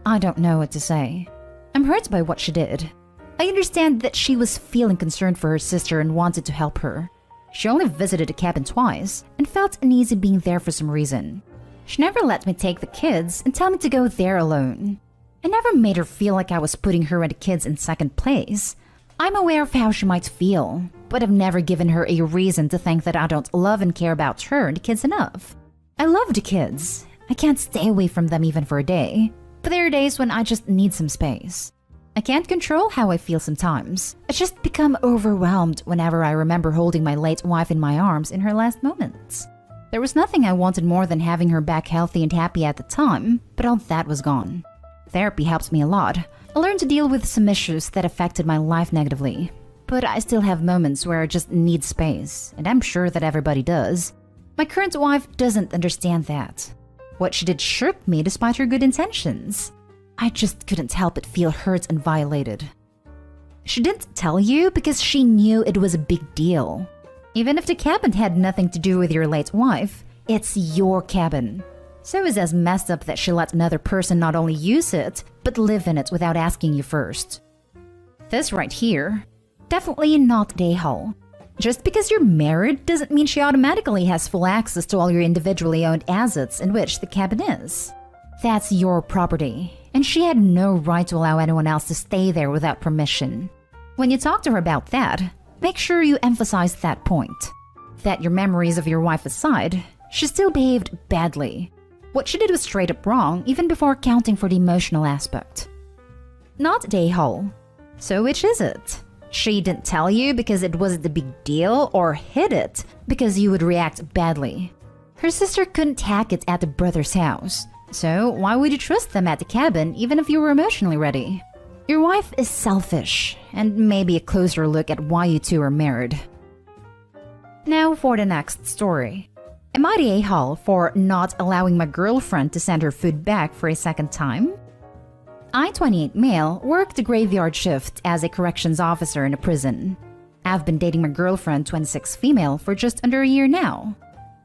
I don't know what to say. I'm hurt by what she did. I understand that she was feeling concerned for her sister and wanted to help her. She only visited the cabin twice and felt uneasy being there for some reason. She never let me take the kids and tell me to go there alone. I never made her feel like I was putting her and the kids in second place. I'm aware of how she might feel, but I've never given her a reason to think that I don't love and care about her and the kids enough. I love the kids. I can't stay away from them even for a day, but there are days when I just need some space. I can't control how I feel sometimes. I just become overwhelmed whenever I remember holding my late wife in my arms in her last moments. There was nothing I wanted more than having her back healthy and happy at the time, but all that was gone. Therapy helps me a lot. I learned to deal with some issues that affected my life negatively. But I still have moments where I just need space, and I'm sure that everybody does. My current wife doesn't understand that. What she did shook me despite her good intentions. I just couldn't help but feel hurt and violated. She didn't tell you because she knew it was a big deal. Even if the cabin had nothing to do with your late wife, it's your cabin. So it's as messed up that she let another person not only use it, but live in it without asking you first. This right here, definitely not day hole. Just because you're married doesn't mean she automatically has full access to all your individually owned assets in which the cabin is. That's your property, and she had no right to allow anyone else to stay there without permission. When you talk to her about that, make sure you emphasize that point. That your memories of your wife aside, she still behaved badly. What she did was straight up wrong, even before accounting for the emotional aspect. Not day hole. So which is it? She didn't tell you because it wasn't a big deal, or hid it because you would react badly. Her sister couldn't hack it at the brother's house, so why would you trust them at the cabin even if you were emotionally ready? Your wife is selfish, and maybe a closer look at why you two are married. Now for the next story. Am I the a-hole for not allowing my girlfriend to send her food back for a second time? I, 28 male, worked the graveyard shift as a corrections officer in a prison. I've been dating my girlfriend, 26 female, for just under a year now.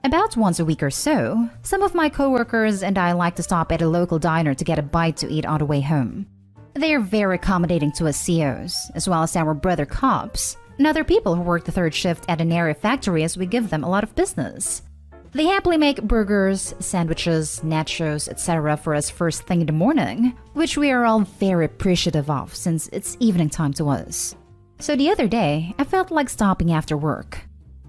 About once a week or so, some of my coworkers and I like to stop at a local diner to get a bite to eat on the way home. They are very accommodating to us COs, as well as our brother cops, and other people who work the third shift at an area factory as we give them a lot of business. They happily make burgers, sandwiches, nachos, etc. for us first thing in the morning, which we are all very appreciative of since it's evening time to us. So the other day, I felt like stopping after work.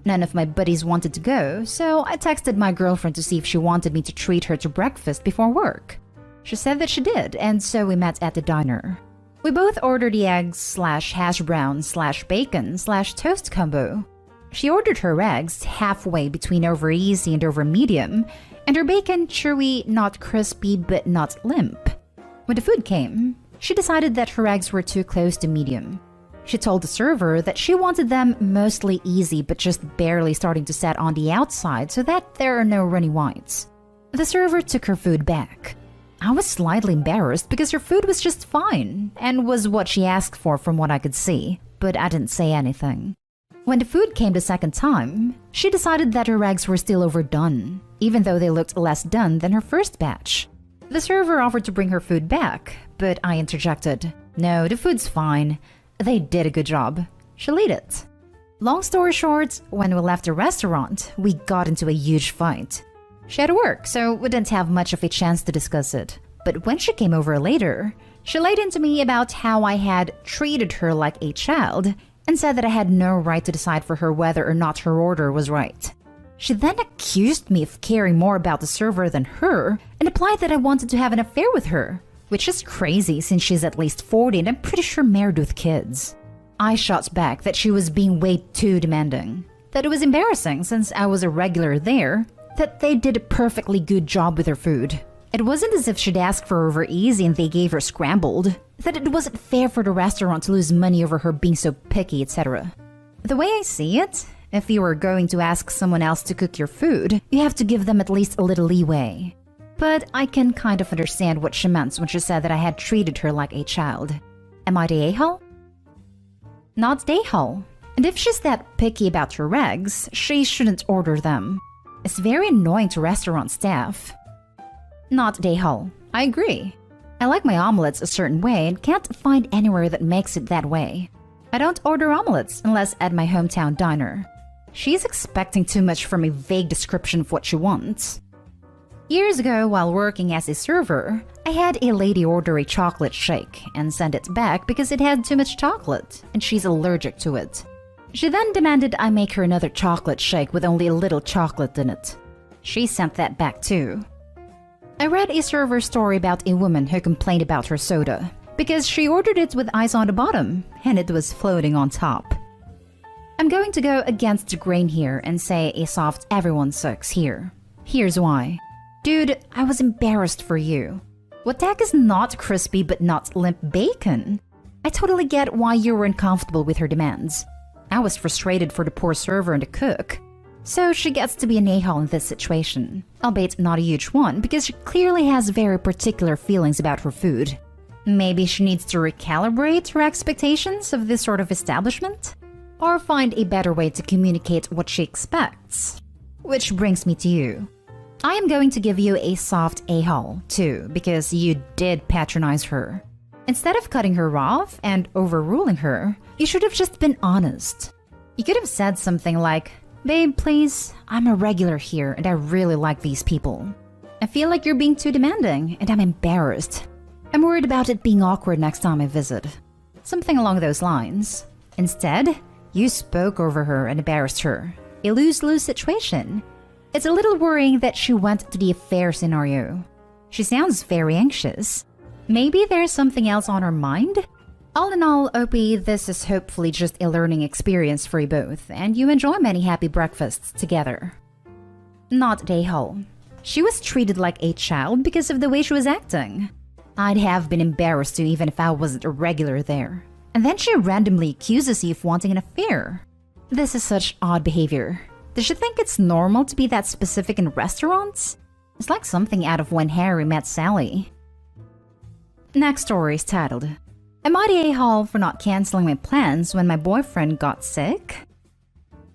None of my buddies wanted to go, so I texted my girlfriend to see if she wanted me to treat her to breakfast before work. She said that she did, and so we met at the diner. We both ordered the eggs/hash brown/bacon/toast combo. She ordered her eggs halfway between over easy and over medium, and her bacon chewy, not crispy but not limp. When the food came, she decided that her eggs were too close to medium. She told the server that she wanted them mostly easy but just barely starting to set on the outside so that there are no runny whites. The server took her food back. I was slightly embarrassed because her food was just fine and was what she asked for from what I could see, but I didn't say anything. When the food came the second time, she decided that her eggs were still overdone, even though they looked less done than her first batch. The server offered to bring her food back, but I interjected. No, the food's fine. They did a good job. She'll eat it. Long story short, when we left the restaurant, we got into a huge fight. She had to work, so we didn't have much of a chance to discuss it. But when she came over later, she laid into me about how I had treated her like a child and said that I had no right to decide for her whether or not her order was right. She then accused me of caring more about the server than her and implied that I wanted to have an affair with her, which is crazy since she's at least 40 and I'm pretty sure married with kids. I shot back that she was being way too demanding, that it was embarrassing since I was a regular there, that they did a perfectly good job with her food, It wasn't as if she'd asked for over easy and they gave her scrambled, that it wasn't fair for the restaurant to lose money over her being so picky, etc. The way I see it, if you were going to ask someone else to cook your food, you have to give them at least a little leeway. But I can kind of understand what she meant when she said that I had treated her like a child. Am I the a-hole? Not the a-hole. And if she's that picky about her eggs, she shouldn't order them. It's very annoying to restaurant staff. Not the a-hole. I agree. I like my omelets a certain way and can't find anywhere that makes it that way. I don't order omelets unless at my hometown diner. She's expecting too much from a vague description of what she wants. Years ago, while working as a server, I had a lady order a chocolate shake and send it back because it had too much chocolate and she's allergic to it. She then demanded I make her another chocolate shake with only a little chocolate in it. She sent that back too. I read a server story about a woman who complained about her soda because she ordered it with ice on the bottom and it was floating on top. I'm going to go against the grain here and say a soft everyone sucks here. Here's why. Dude, I was embarrassed for you. What the heck is not crispy but not limp bacon? I totally get why you were uncomfortable with her demands. I was frustrated for the poor server and the cook. So she gets to be an a-hole in this situation, albeit not a huge one because she clearly has very particular feelings about her food. Maybe she needs to recalibrate her expectations of this sort of establishment? Or find a better way to communicate what she expects. Which brings me to you. I am going to give you a soft a-hole, too, because you did patronize her. Instead of cutting her off and overruling her, you should have just been honest. You could have said something like, "Babe, please, I'm a regular here and I really like these people. I feel like you're being too demanding and I'm embarrassed. I'm worried about it being awkward next time I visit." Something along those lines. Instead, you spoke over her and embarrassed her. A lose-lose situation. It's a little worrying that she went to the affair scenario. She sounds very anxious. Maybe there's something else on her mind? All in all, OP, this is hopefully just a learning experience for you both, and you enjoy many happy breakfasts together. Not a-hole. She was treated like a child because of the way she was acting. I'd have been embarrassed too even if I wasn't a regular there. And then she randomly accuses you of wanting an affair. This is such odd behavior. Does she think it's normal to be that specific in restaurants? It's like something out of When Harry Met Sally. Next story is titled, Am I the a-hole for not canceling my plans when my boyfriend got sick?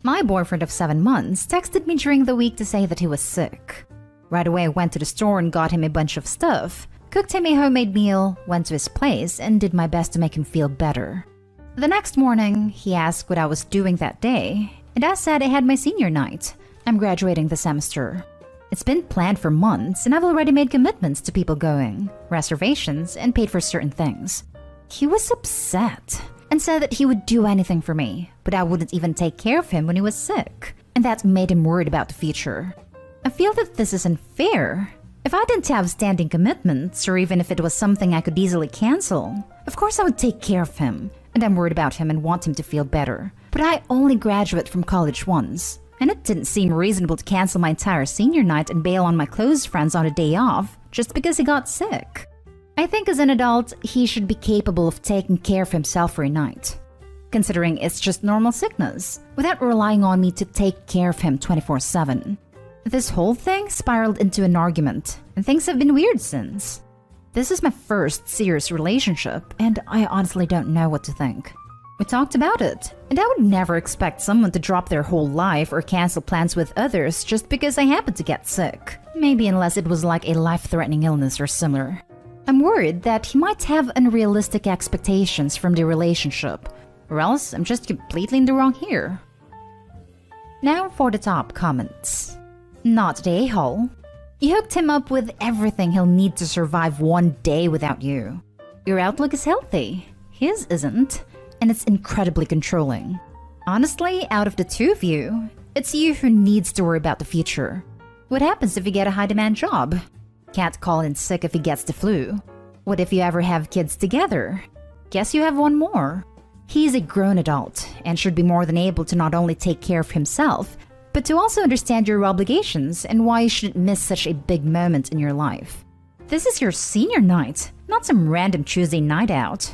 My boyfriend of 7 months texted me during the week to say that he was sick. Right away I went to the store and got him a bunch of stuff, cooked him a homemade meal, went to his place, and did my best to make him feel better. The next morning, he asked what I was doing that day, and I said I had my senior night. I'm graduating the semester. It's been planned for months, and I've already made commitments to people going, reservations, and paid for certain things. He was upset and said that he would do anything for me, but I wouldn't even take care of him when he was sick, and that made him worried about the future. I feel that this is unfair. If I didn't have standing commitments, or even if it was something I could easily cancel, of course I would take care of him, and I'm worried about him and want him to feel better. But I only graduate from college once, and it didn't seem reasonable to cancel my entire senior night and bail on my close friends on a day off just because he got sick. I think as an adult, he should be capable of taking care of himself for a night, considering it's just normal sickness, without relying on me to take care of him 24/7. This whole thing spiraled into an argument, and things have been weird since. This is my first serious relationship, and I honestly don't know what to think. We talked about it, and I would never expect someone to drop their whole life or cancel plans with others just because I happened to get sick. Maybe unless it was like a life-threatening illness or similar. I'm worried that he might have unrealistic expectations from the relationship, or else I'm just completely in the wrong here. Now for the top comments. Not the a-hole. You hooked him up with everything he'll need to survive one day without you. Your outlook is healthy. His isn't, and it's incredibly controlling. Honestly, out of the two of you, it's you who needs to worry about the future. What happens if you get a high-demand job? Can't call in sick if he gets the flu. What if you ever have kids together? Guess you have one more. He's a grown adult and should be more than able to not only take care of himself, but to also understand your obligations and why you shouldn't miss such a big moment in your life. This is your senior night, not some random Tuesday night out.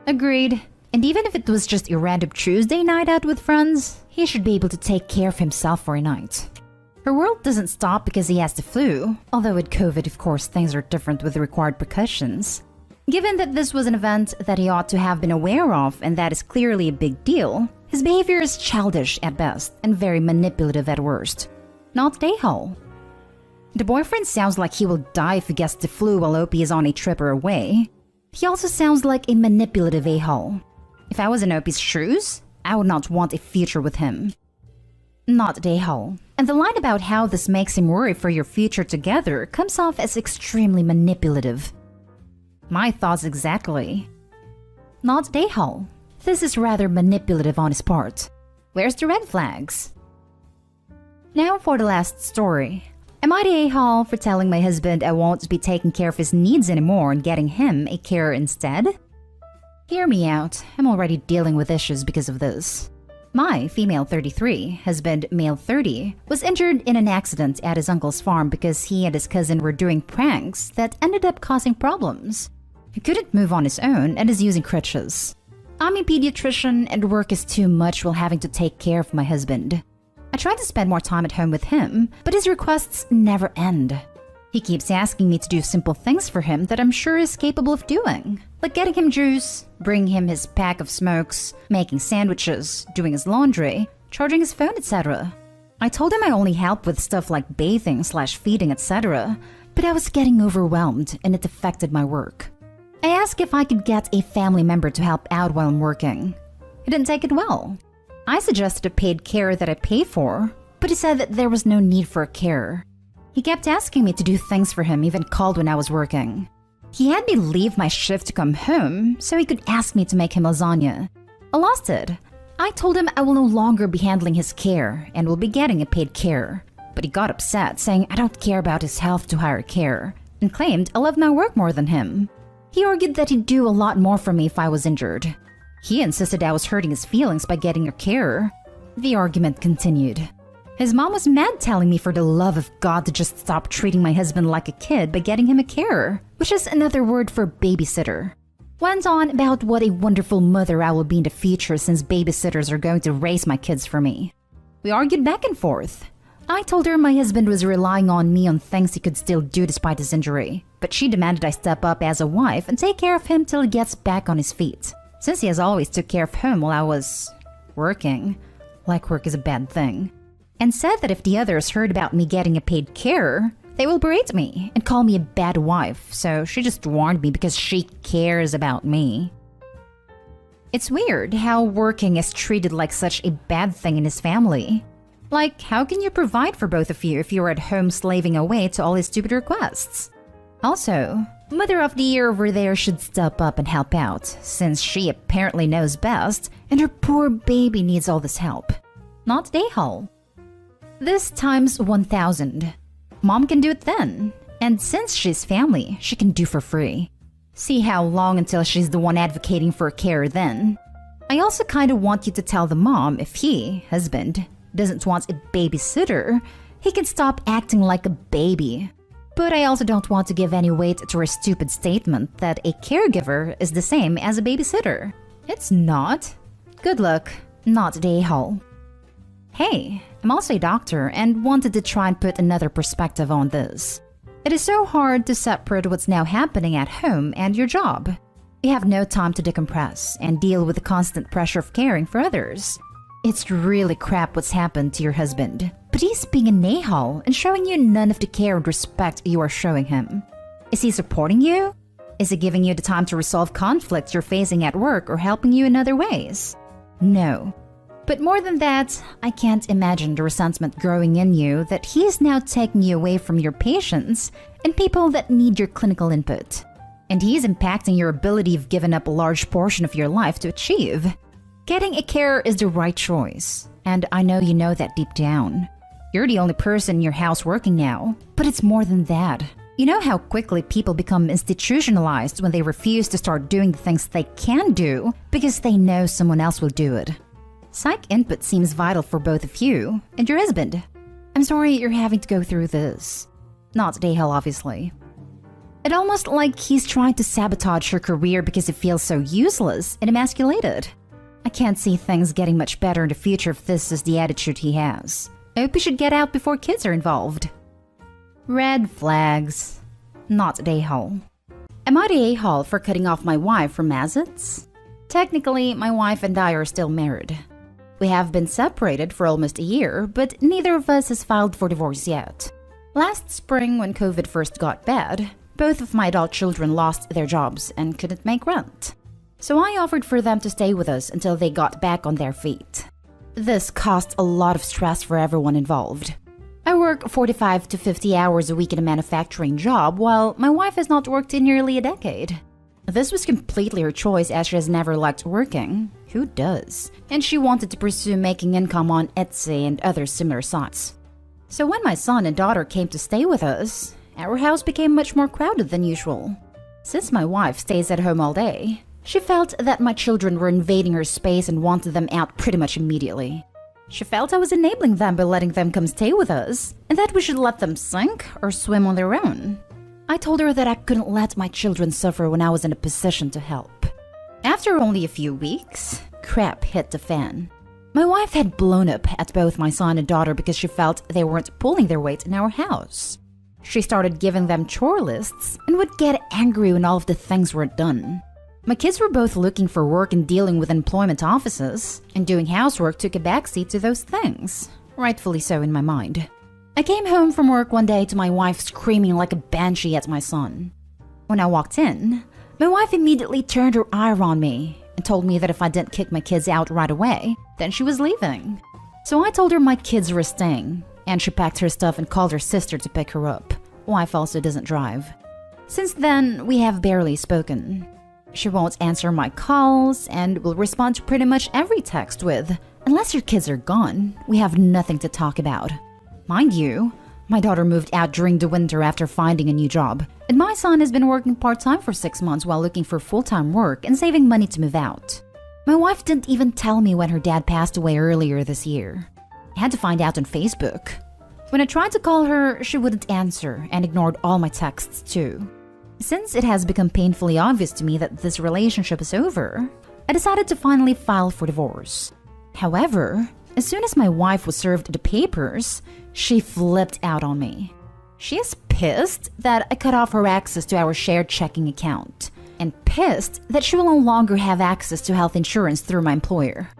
Agreed. And even if it was just a random Tuesday night out with friends, he should be able to take care of himself for a night. Her world doesn't stop because he has the flu, although with COVID, of course, things are different with the required precautions. Given that this was an event that he ought to have been aware of and that is clearly a big deal, his behavior is childish at best and very manipulative at worst. Not a-hole. The boyfriend sounds like he will die if he gets the flu while Opie is on a trip or away. He also sounds like a manipulative a-hole. If I was in Opie's shoes, I would not want a future with him. Not a-hole. And the line about how this makes him worry for your future together comes off as extremely manipulative. My thoughts exactly. Not a-hole. This is rather manipulative on his part. Where's the red flags? Now for the last story. Am I the a-hole for telling my husband I won't be taking care of his needs anymore and getting him a carer instead? Hear me out. I'm already dealing with issues because of this. My female 33, husband male 30, was injured in an accident at his uncle's farm because he and his cousin were doing pranks that ended up causing problems. He couldn't move on his own and is using crutches. I'm a pediatrician and work is too much while having to take care of my husband. I try to spend more time at home with him, but his requests never end. He keeps asking me to do simple things for him that I'm sure he's capable of doing, like getting him juice, bringing him his pack of smokes, making sandwiches, doing his laundry, charging his phone, etc. I told him I only help with stuff like bathing/feeding, etc., but I was getting overwhelmed and it affected my work. I asked if I could get a family member to help out while I'm working. He didn't take it well. I suggested a paid carer that I pay for, but he said that there was no need for a carer. He kept asking me to do things for him, even called when I was working. He had me leave my shift to come home so he could ask me to make him lasagna. I lost it. I told him I will no longer be handling his care and will be getting a paid carer. But he got upset, saying I don't care about his health to hire a carer, and claimed I love my work more than him. He argued that he'd do a lot more for me if I was injured. He insisted I was hurting his feelings by getting a carer. The argument continued. His mom was mad, telling me for the love of God to just stop treating my husband like a kid by getting him a carer, which is another word for babysitter. Went on about what a wonderful mother I will be in the future since babysitters are going to raise my kids for me. We argued back and forth. I told her my husband was relying on me on things he could still do despite his injury, but she demanded I step up as a wife and take care of him till he gets back on his feet. Since he has always took care of him while I was working, like work is a bad thing, and said that if the others heard about me getting a paid carer, they will berate me and call me a bad wife, so she just warned me because she cares about me. It's weird how working is treated like such a bad thing in his family. Like, how can you provide for both of you if you're at home slaving away to all his stupid requests? Also, Mother of the Year over there should step up and help out, since she apparently knows best and her poor baby needs all this help. Not a-hole. This times 1,000. Mom can do it then, and since she's family, she can do for free. See how long until she's the one advocating for a carer then. I also kinda want you to tell the mom if he, husband, doesn't want a babysitter, he can stop acting like a baby. But I also don't want to give any weight to her stupid statement that a caregiver is the same as a babysitter. It's not. Good luck, not the a-hole. Hey, I'm also a doctor and wanted to try and put another perspective on this. It is so hard to separate what's now happening at home and your job. You have no time to decompress and deal with the constant pressure of caring for others. It's really crap what's happened to your husband, but he's being an a-hole and showing you none of the care and respect you are showing him. Is he supporting you? Is he giving you the time to resolve conflicts you're facing at work or helping you in other ways? No. But more than that, I can't imagine the resentment growing in you that he is now taking you away from your patients and people that need your clinical input. And he is impacting your ability you've given up a large portion of your life to achieve. Getting a carer is the right choice, and I know you know that deep down. You're the only person in your house working now, but it's more than that. You know how quickly people become institutionalized when they refuse to start doing the things they can do because they know someone else will do it. Psych input seems vital for both of you and your husband. I'm sorry you're having to go through this. Not a-hole, obviously. It's almost like he's trying to sabotage her career because it feels so useless and emasculated. I can't see things getting much better in the future if this is the attitude he has. I hope he should get out before kids are involved. Red flags. Not the a-hole. Am I the a-hole for cutting off my wife from assets? Technically, my wife and I are still married. We have been separated for almost a year, but neither of us has filed for divorce yet. Last spring, when COVID first got bad, both of my adult children lost their jobs and couldn't make rent. So I offered for them to stay with us until they got back on their feet. This caused a lot of stress for everyone involved. I work 45 to 50 hours a week in a manufacturing job, while my wife has not worked in nearly a decade. This was completely her choice, as she has never liked working. Who does? And she wanted to pursue making income on Etsy and other similar sites. So when my son and daughter came to stay with us, our house became much more crowded than usual. Since my wife stays at home all day, she felt that my children were invading her space and wanted them out pretty much immediately. She felt I was enabling them by letting them come stay with us, and that we should let them sink or swim on their own. I told her that I couldn't let my children suffer when I was in a position to help. After only a few weeks, crap hit the fan. My wife had blown up at both my son and daughter because she felt they weren't pulling their weight in our house. She started giving them chore lists and would get angry when all of the things weren't done. My kids were both looking for work and dealing with employment offices, and doing housework took a backseat to those things. Rightfully so in my mind. I came home from work one day to my wife screaming like a banshee at my son. When I walked in, my wife immediately turned her ire on me and told me that if I didn't kick my kids out right away, then she was leaving. So I told her my kids were staying, and she packed her stuff and called her sister to pick her up. Wife also doesn't drive. Since then, we have barely spoken. She won't answer my calls and will respond to pretty much every text with, "Unless your kids are gone, we have nothing to talk about." Mind you, my daughter moved out during the winter after finding a new job, and my son has been working part-time for 6 months while looking for full-time work and saving money to move out. My wife didn't even tell me when her dad passed away earlier this year. I had to find out on Facebook. When I tried to call her, she wouldn't answer and ignored all my texts too. Since it has become painfully obvious to me that this relationship is over, I decided to finally file for divorce. However, as soon as my wife was served the papers, she flipped out on me. She is pissed that I cut off her access to our shared checking account, and pissed that she will no longer have access to health insurance through my employer.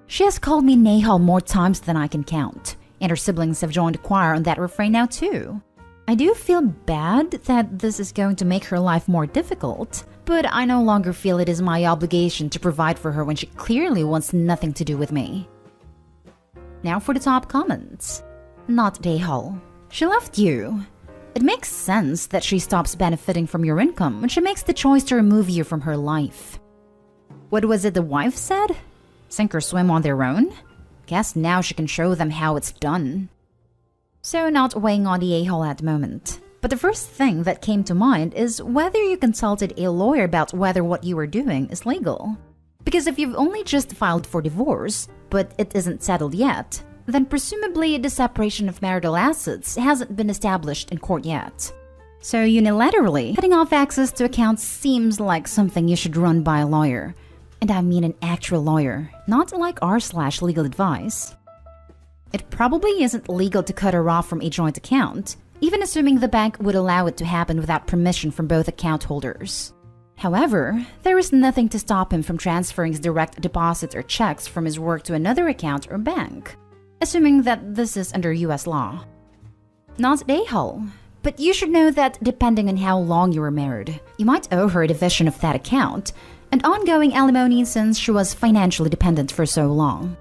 She has called me Nahal more times than I can count, and her siblings have joined the choir on that refrain now too. I do feel bad that this is going to make her life more difficult, but I no longer feel it is my obligation to provide for her when she clearly wants nothing to do with me. Now for the top comments. Not Dayhall. She left you. It makes sense that she stops benefiting from your income when she makes the choice to remove you from her life. What was it the wife said? Sink or swim on their own? Guess now she can show them how it's done. So not weighing on the a-hole at the moment. But the first thing that came to mind is whether you consulted a lawyer about whether what you are doing is legal. Because if you've only just filed for divorce, but it isn't settled yet, then presumably the separation of marital assets hasn't been established in court yet. So unilaterally, cutting off access to accounts seems like something you should run by a lawyer. And I mean an actual lawyer, not like r/legal advice. It probably isn't legal to cut her off from a joint account, even assuming the bank would allow it to happen without permission from both account holders. However, there is nothing to stop him from transferring his direct deposits or checks from his work to another account or bank, assuming that this is under US law. Not Dayhall, but you should know that depending on how long you were married, you might owe her a division of that account and ongoing alimony since she was financially dependent for so long.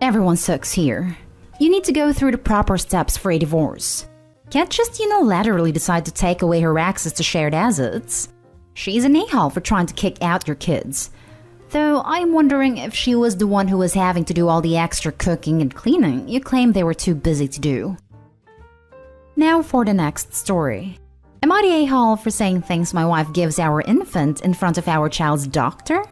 Everyone sucks here. You need to go through the proper steps for a divorce. Can't just unilaterally decide to take away her access to shared assets. She's an a-hole for trying to kick out your kids. Though I'm wondering if she was the one who was having to do all the extra cooking and cleaning you claim they were too busy to do. Now for the next story. Am I the a-hole for saying things my wife gives our infant in front of our child's doctor?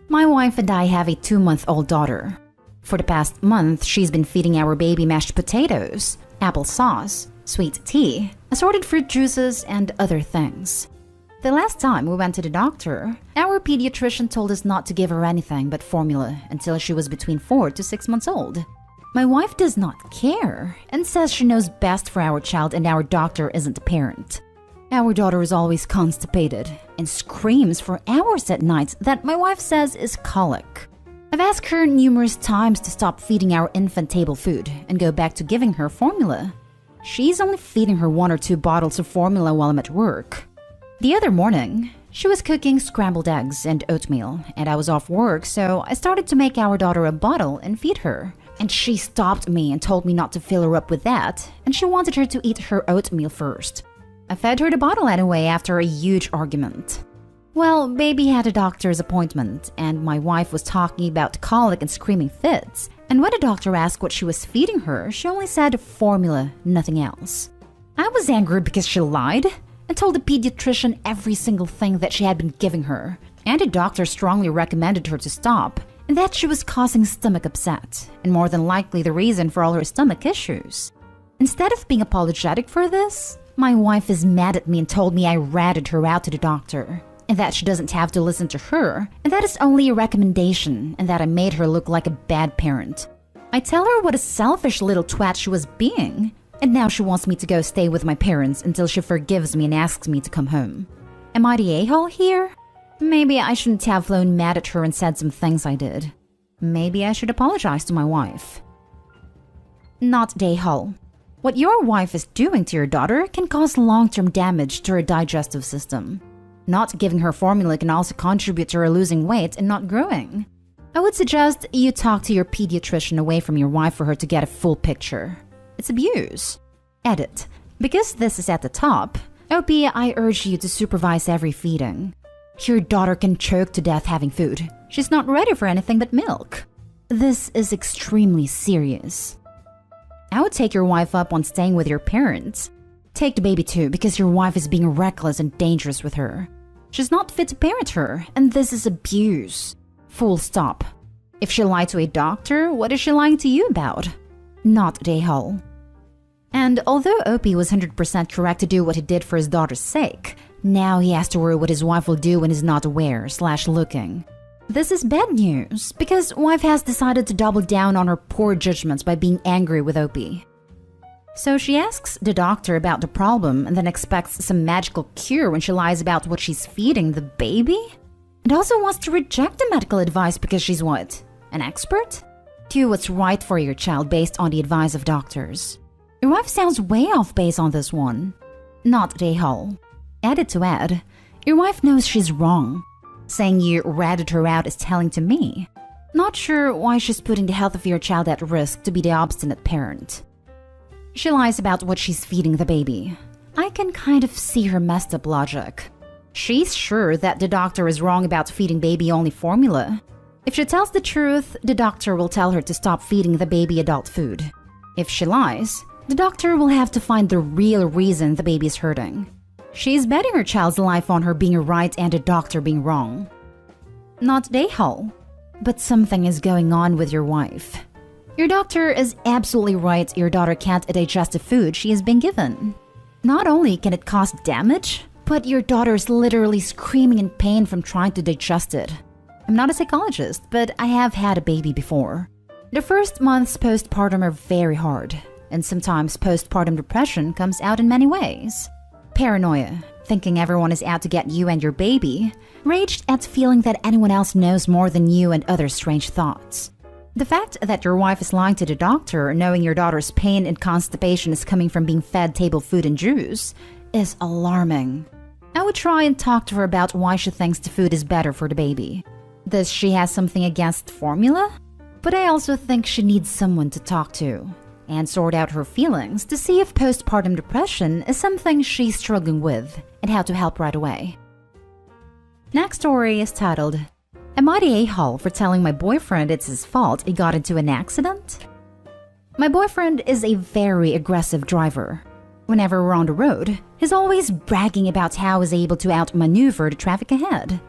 My wife and I have a 2-month-old daughter. For the past month, she's been feeding our baby mashed potatoes, applesauce, sweet tea, assorted fruit juices, and other things. The last time we went to the doctor, our pediatrician told us not to give her anything but formula until she was between 4 to 6 months old. My wife does not care and says she knows best for our child and our doctor isn't a parent. Our daughter is always constipated and screams for hours at night that my wife says is colic. I've asked her numerous times to stop feeding our infant table food and go back to giving her formula. She's only feeding her 1 or 2 bottles of formula while I'm at work. The other morning, she was cooking scrambled eggs and oatmeal, and I was off work, so I started to make our daughter a bottle and feed her. And she stopped me and told me not to fill her up with that, and she wanted her to eat her oatmeal first. I fed her the bottle anyway after a huge argument. Well, baby had a doctor's appointment, and my wife was talking about colic and screaming fits, and when the doctor asked what she was feeding her, she only said formula, nothing else. I was angry because she lied and told the pediatrician every single thing that she had been giving her, and the doctor strongly recommended her to stop, and that she was causing stomach upset, and more than likely the reason for all her stomach issues. Instead of being apologetic for this, my wife is mad at me and told me I ratted her out to the doctor, and that she doesn't have to listen to her, and that is only a recommendation, and that I made her look like a bad parent. I tell her what a selfish little twat she was being, and now she wants me to go stay with my parents until she forgives me and asks me to come home. Am I the a-hole here? Maybe I shouldn't have flown mad at her and said some things I did. Maybe I should apologize to my wife. Not the a-hole. What your wife is doing to your daughter can cause long-term damage to her digestive system. Not giving her formula can also contribute to her losing weight and not growing. I would suggest you talk to your pediatrician away from your wife for her to get a full picture. It's abuse. Edit. Because this is at the top, OP, I urge you to supervise every feeding. Your daughter can choke to death having food. She's not ready for anything but milk. This is extremely serious. I would take your wife up on staying with your parents. Take the baby too, because your wife is being reckless and dangerous with her. She's not fit to parent her, and this is abuse. Full stop. If she lied to a doctor, what is she lying to you about? Not the a-hole. And although Opie was 100% correct to do what he did for his daughter's sake, now he has to worry what his wife will do when he's not aware/looking. This is bad news, because wife has decided to double down on her poor judgments by being angry with Opie. So she asks the doctor about the problem and then expects some magical cure when she lies about what she's feeding the baby? And also wants to reject the medical advice because she's what? An expert? Do what's right for your child based on the advice of doctors. Your wife sounds way off base on this one. Not the a-hole. Added to add, your wife knows she's wrong. Saying you ratted her out is telling to me. Not sure why she's putting the health of your child at risk to be the obstinate parent. She lies about what she's feeding the baby. I can kind of see her messed up logic. She's sure that the doctor is wrong about feeding baby only formula. If she tells the truth, the doctor will tell her to stop feeding the baby adult food. If she lies, the doctor will have to find the real reason the baby is hurting. She's betting her child's life on her being right and the doctor being wrong. Not the a-hole. But something is going on with your wife. Your doctor is absolutely right your daughter can't digest the food she has been given. Not only can it cause damage, but your daughter is literally screaming in pain from trying to digest it. I'm not a psychologist, but I have had a baby before. The first months postpartum are very hard, and sometimes postpartum depression comes out in many ways. Paranoia, thinking everyone is out to get you and your baby, raged at feeling that anyone else knows more than you, and other strange thoughts. The fact that your wife is lying to the doctor, knowing your daughter's pain and constipation is coming from being fed table food and juice, is alarming. I would try and talk to her about why she thinks the food is better for the baby. Does she have something against formula? But I also think she needs someone to talk to and sort out her feelings to see if postpartum depression is something she's struggling with and how to help right away. Next story is titled, Am I the a-hole for telling my boyfriend it's his fault he got into an accident? My boyfriend is a very aggressive driver. Whenever we're on the road, he's always bragging about how he's able to outmaneuver the traffic ahead.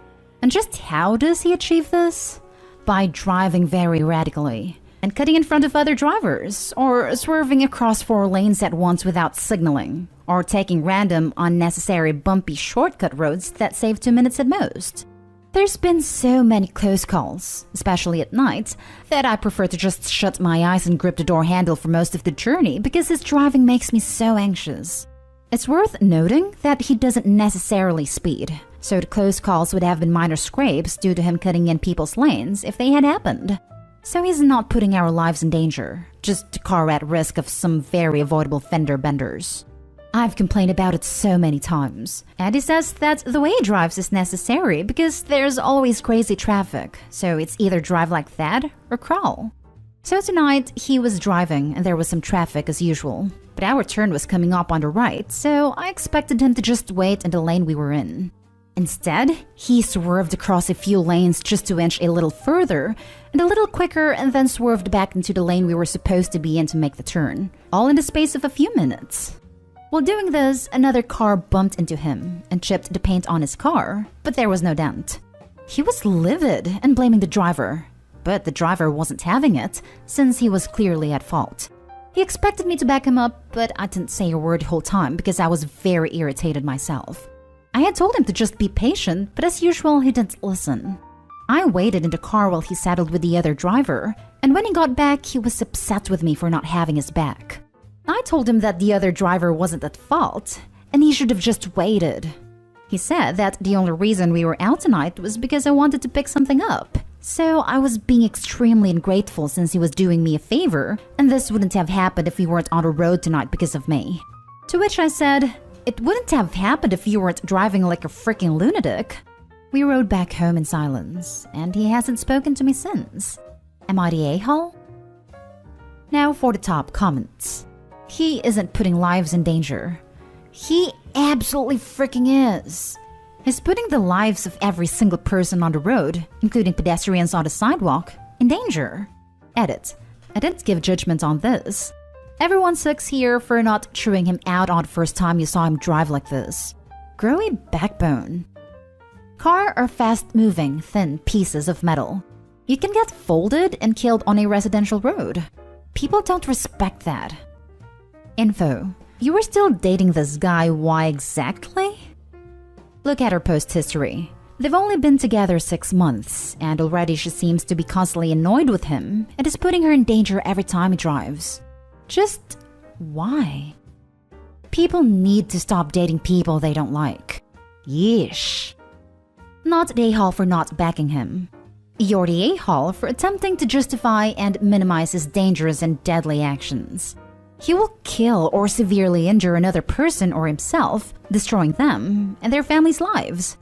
And just how does he achieve this? By driving very radically. and cutting in front of other drivers, or swerving across 4 lanes at once without signaling, or taking random, unnecessary, bumpy shortcut roads that save 2 minutes at most. There's been so many close calls, especially at night, that I prefer to just shut my eyes and grip the door handle for most of the journey because his driving makes me so anxious. It's worth noting that he doesn't necessarily speed, so the close calls would have been minor scrapes due to him cutting in people's lanes if they had happened. So he's not putting our lives in danger, just a car at risk of some very avoidable fender benders. I've complained about it so many times, and he says that the way he drives is necessary because there's always crazy traffic, so it's either drive like that or crawl. So tonight, he was driving and there was some traffic as usual, but our turn was coming up on the right, so I expected him to just wait in the lane we were in. Instead, he swerved across a few lanes just to inch a little further and a little quicker and then swerved back into the lane we were supposed to be in to make the turn, all in the space of a few minutes. While doing this, another car bumped into him and chipped the paint on his car, but there was no dent. He was livid and blaming the driver, but the driver wasn't having it since he was clearly at fault. He expected me to back him up, but I didn't say a word the whole time because I was very irritated myself. I had told him to just be patient, but as usual, he didn't listen. I waited in the car while he settled with the other driver, and when he got back, he was upset with me for not having his back. I told him that the other driver wasn't at fault, and he should have just waited. He said that the only reason we were out tonight was because I wanted to pick something up. So I was being extremely ungrateful since he was doing me a favor, and this wouldn't have happened if we weren't on the road tonight because of me. To which I said, it wouldn't have happened if you weren't driving like a freaking lunatic. We rode back home in silence, and he hasn't spoken to me since. Am I the a-hole? Now for the top comments. He isn't putting lives in danger. He absolutely freaking is. He's putting the lives of every single person on the road, including pedestrians on the sidewalk, in danger. Edit. I didn't give judgment on this. Everyone sucks here for not chewing him out on the first time you saw him drive like this. Grow a backbone. Car are fast-moving, thin pieces of metal. You can get folded and killed on a residential road. People don't respect that. Info. You were still dating this guy, why exactly? Look at her post history. They've only been together 6 months, and already she seems to be constantly annoyed with him and is putting her in danger every time he drives. Just why? People need to stop dating people they don't like. Yeesh. Not the a-hole for not backing him. You're the a-hole for attempting to justify and minimize his dangerous and deadly actions. He will kill or severely injure another person or himself, destroying them and their families' lives.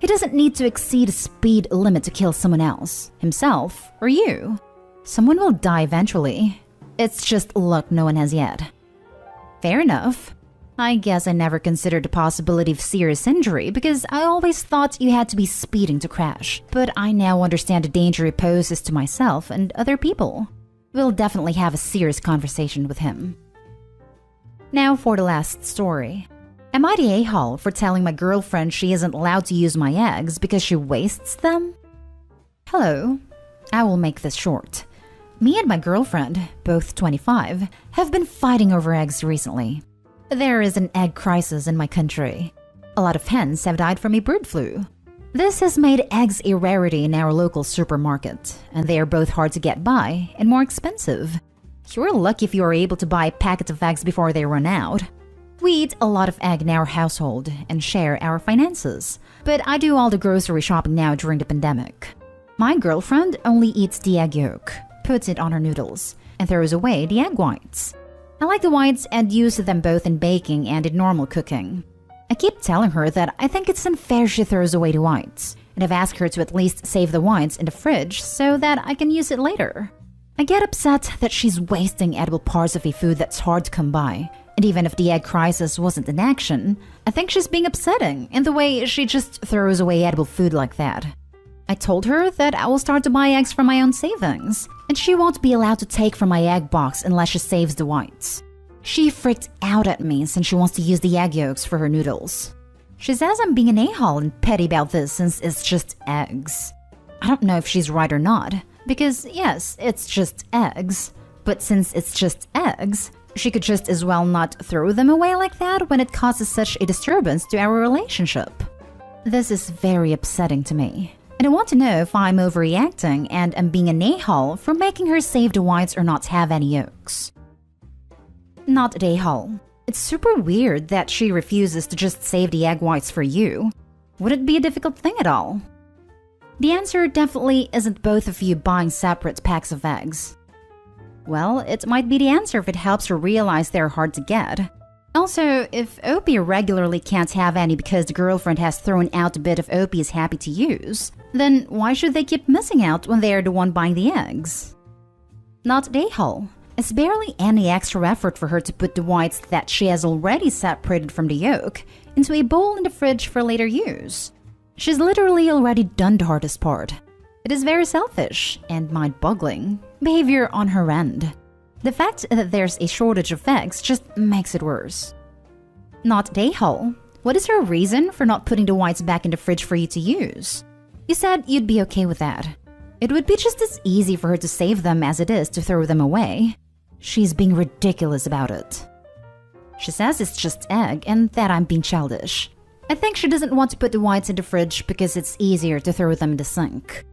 He doesn't need to exceed a speed limit to kill someone else, himself, or you. Someone will die eventually. It's just luck no one has yet. Fair enough. I guess I never considered the possibility of serious injury because I always thought you had to be speeding to crash. But I now understand the danger it poses to myself and other people. We'll definitely have a serious conversation with him. Now for the last story. Am I the a-hole for telling my girlfriend she isn't allowed to use my eggs because she wastes them? Hello. I will make this short. Me and my girlfriend, both 25, have been fighting over eggs recently. There is an egg crisis in my country. A lot of hens have died from a bird flu. This has made eggs a rarity in our local supermarket, and they are both hard to get by and more expensive. You're lucky if you are able to buy a packet of eggs before they run out. We eat a lot of egg in our household and share our finances, but I do all the grocery shopping now during the pandemic. My girlfriend only eats the egg yolk, puts it on her noodles, and throws away the egg whites. I like the whites and use them both in baking and in normal cooking. I keep telling her that I think it's unfair she throws away the whites, and I've asked her to at least save the whites in the fridge so that I can use it later. I get upset that she's wasting edible parts of a food that's hard to come by, and even if the egg crisis wasn't in action, I think she's being upsetting in the way she just throws away edible food like that. I told her that I will start to buy eggs from my own savings, and she won't be allowed to take from my egg box unless she saves the whites. She freaked out at me since she wants to use the egg yolks for her noodles. She says I'm being an a-hole and petty about this since it's just eggs. I don't know if she's right or not, Because yes, it's just eggs. But since it's just eggs, she could just as well not throw them away like that when it causes such a disturbance to our relationship. This is very upsetting to me. And I want to know if I'm overreacting and am being an a-hole for making her save the whites or not have any yolks. Not an a-hole. It's super weird that she refuses to just save the egg whites for you. Would it be a difficult thing at all? The answer definitely isn't both of you buying separate packs of eggs. Well, it might be the answer if it helps her realize they're hard to get. Also, if Opie regularly can't have any because the girlfriend has thrown out a bit of Opie is happy to use, then why should they keep missing out when they are the one buying the eggs? Not the a-hole. It's barely any extra effort for her to put the whites that she has already separated from the yolk into a bowl in the fridge for later use. She's literally already done the hardest part. It is very selfish and mind-boggling behavior on her end. The fact that there's a shortage of eggs just makes it worse. Not the a-hole. What is her reason for not putting the whites back in the fridge for you to use? You said you'd be okay with that. It would be just as easy for her to save them as it is to throw them away. She's being ridiculous about it. She says it's just egg and that I'm being childish. I think she doesn't want to put the whites in the fridge because it's easier to throw them in the sink.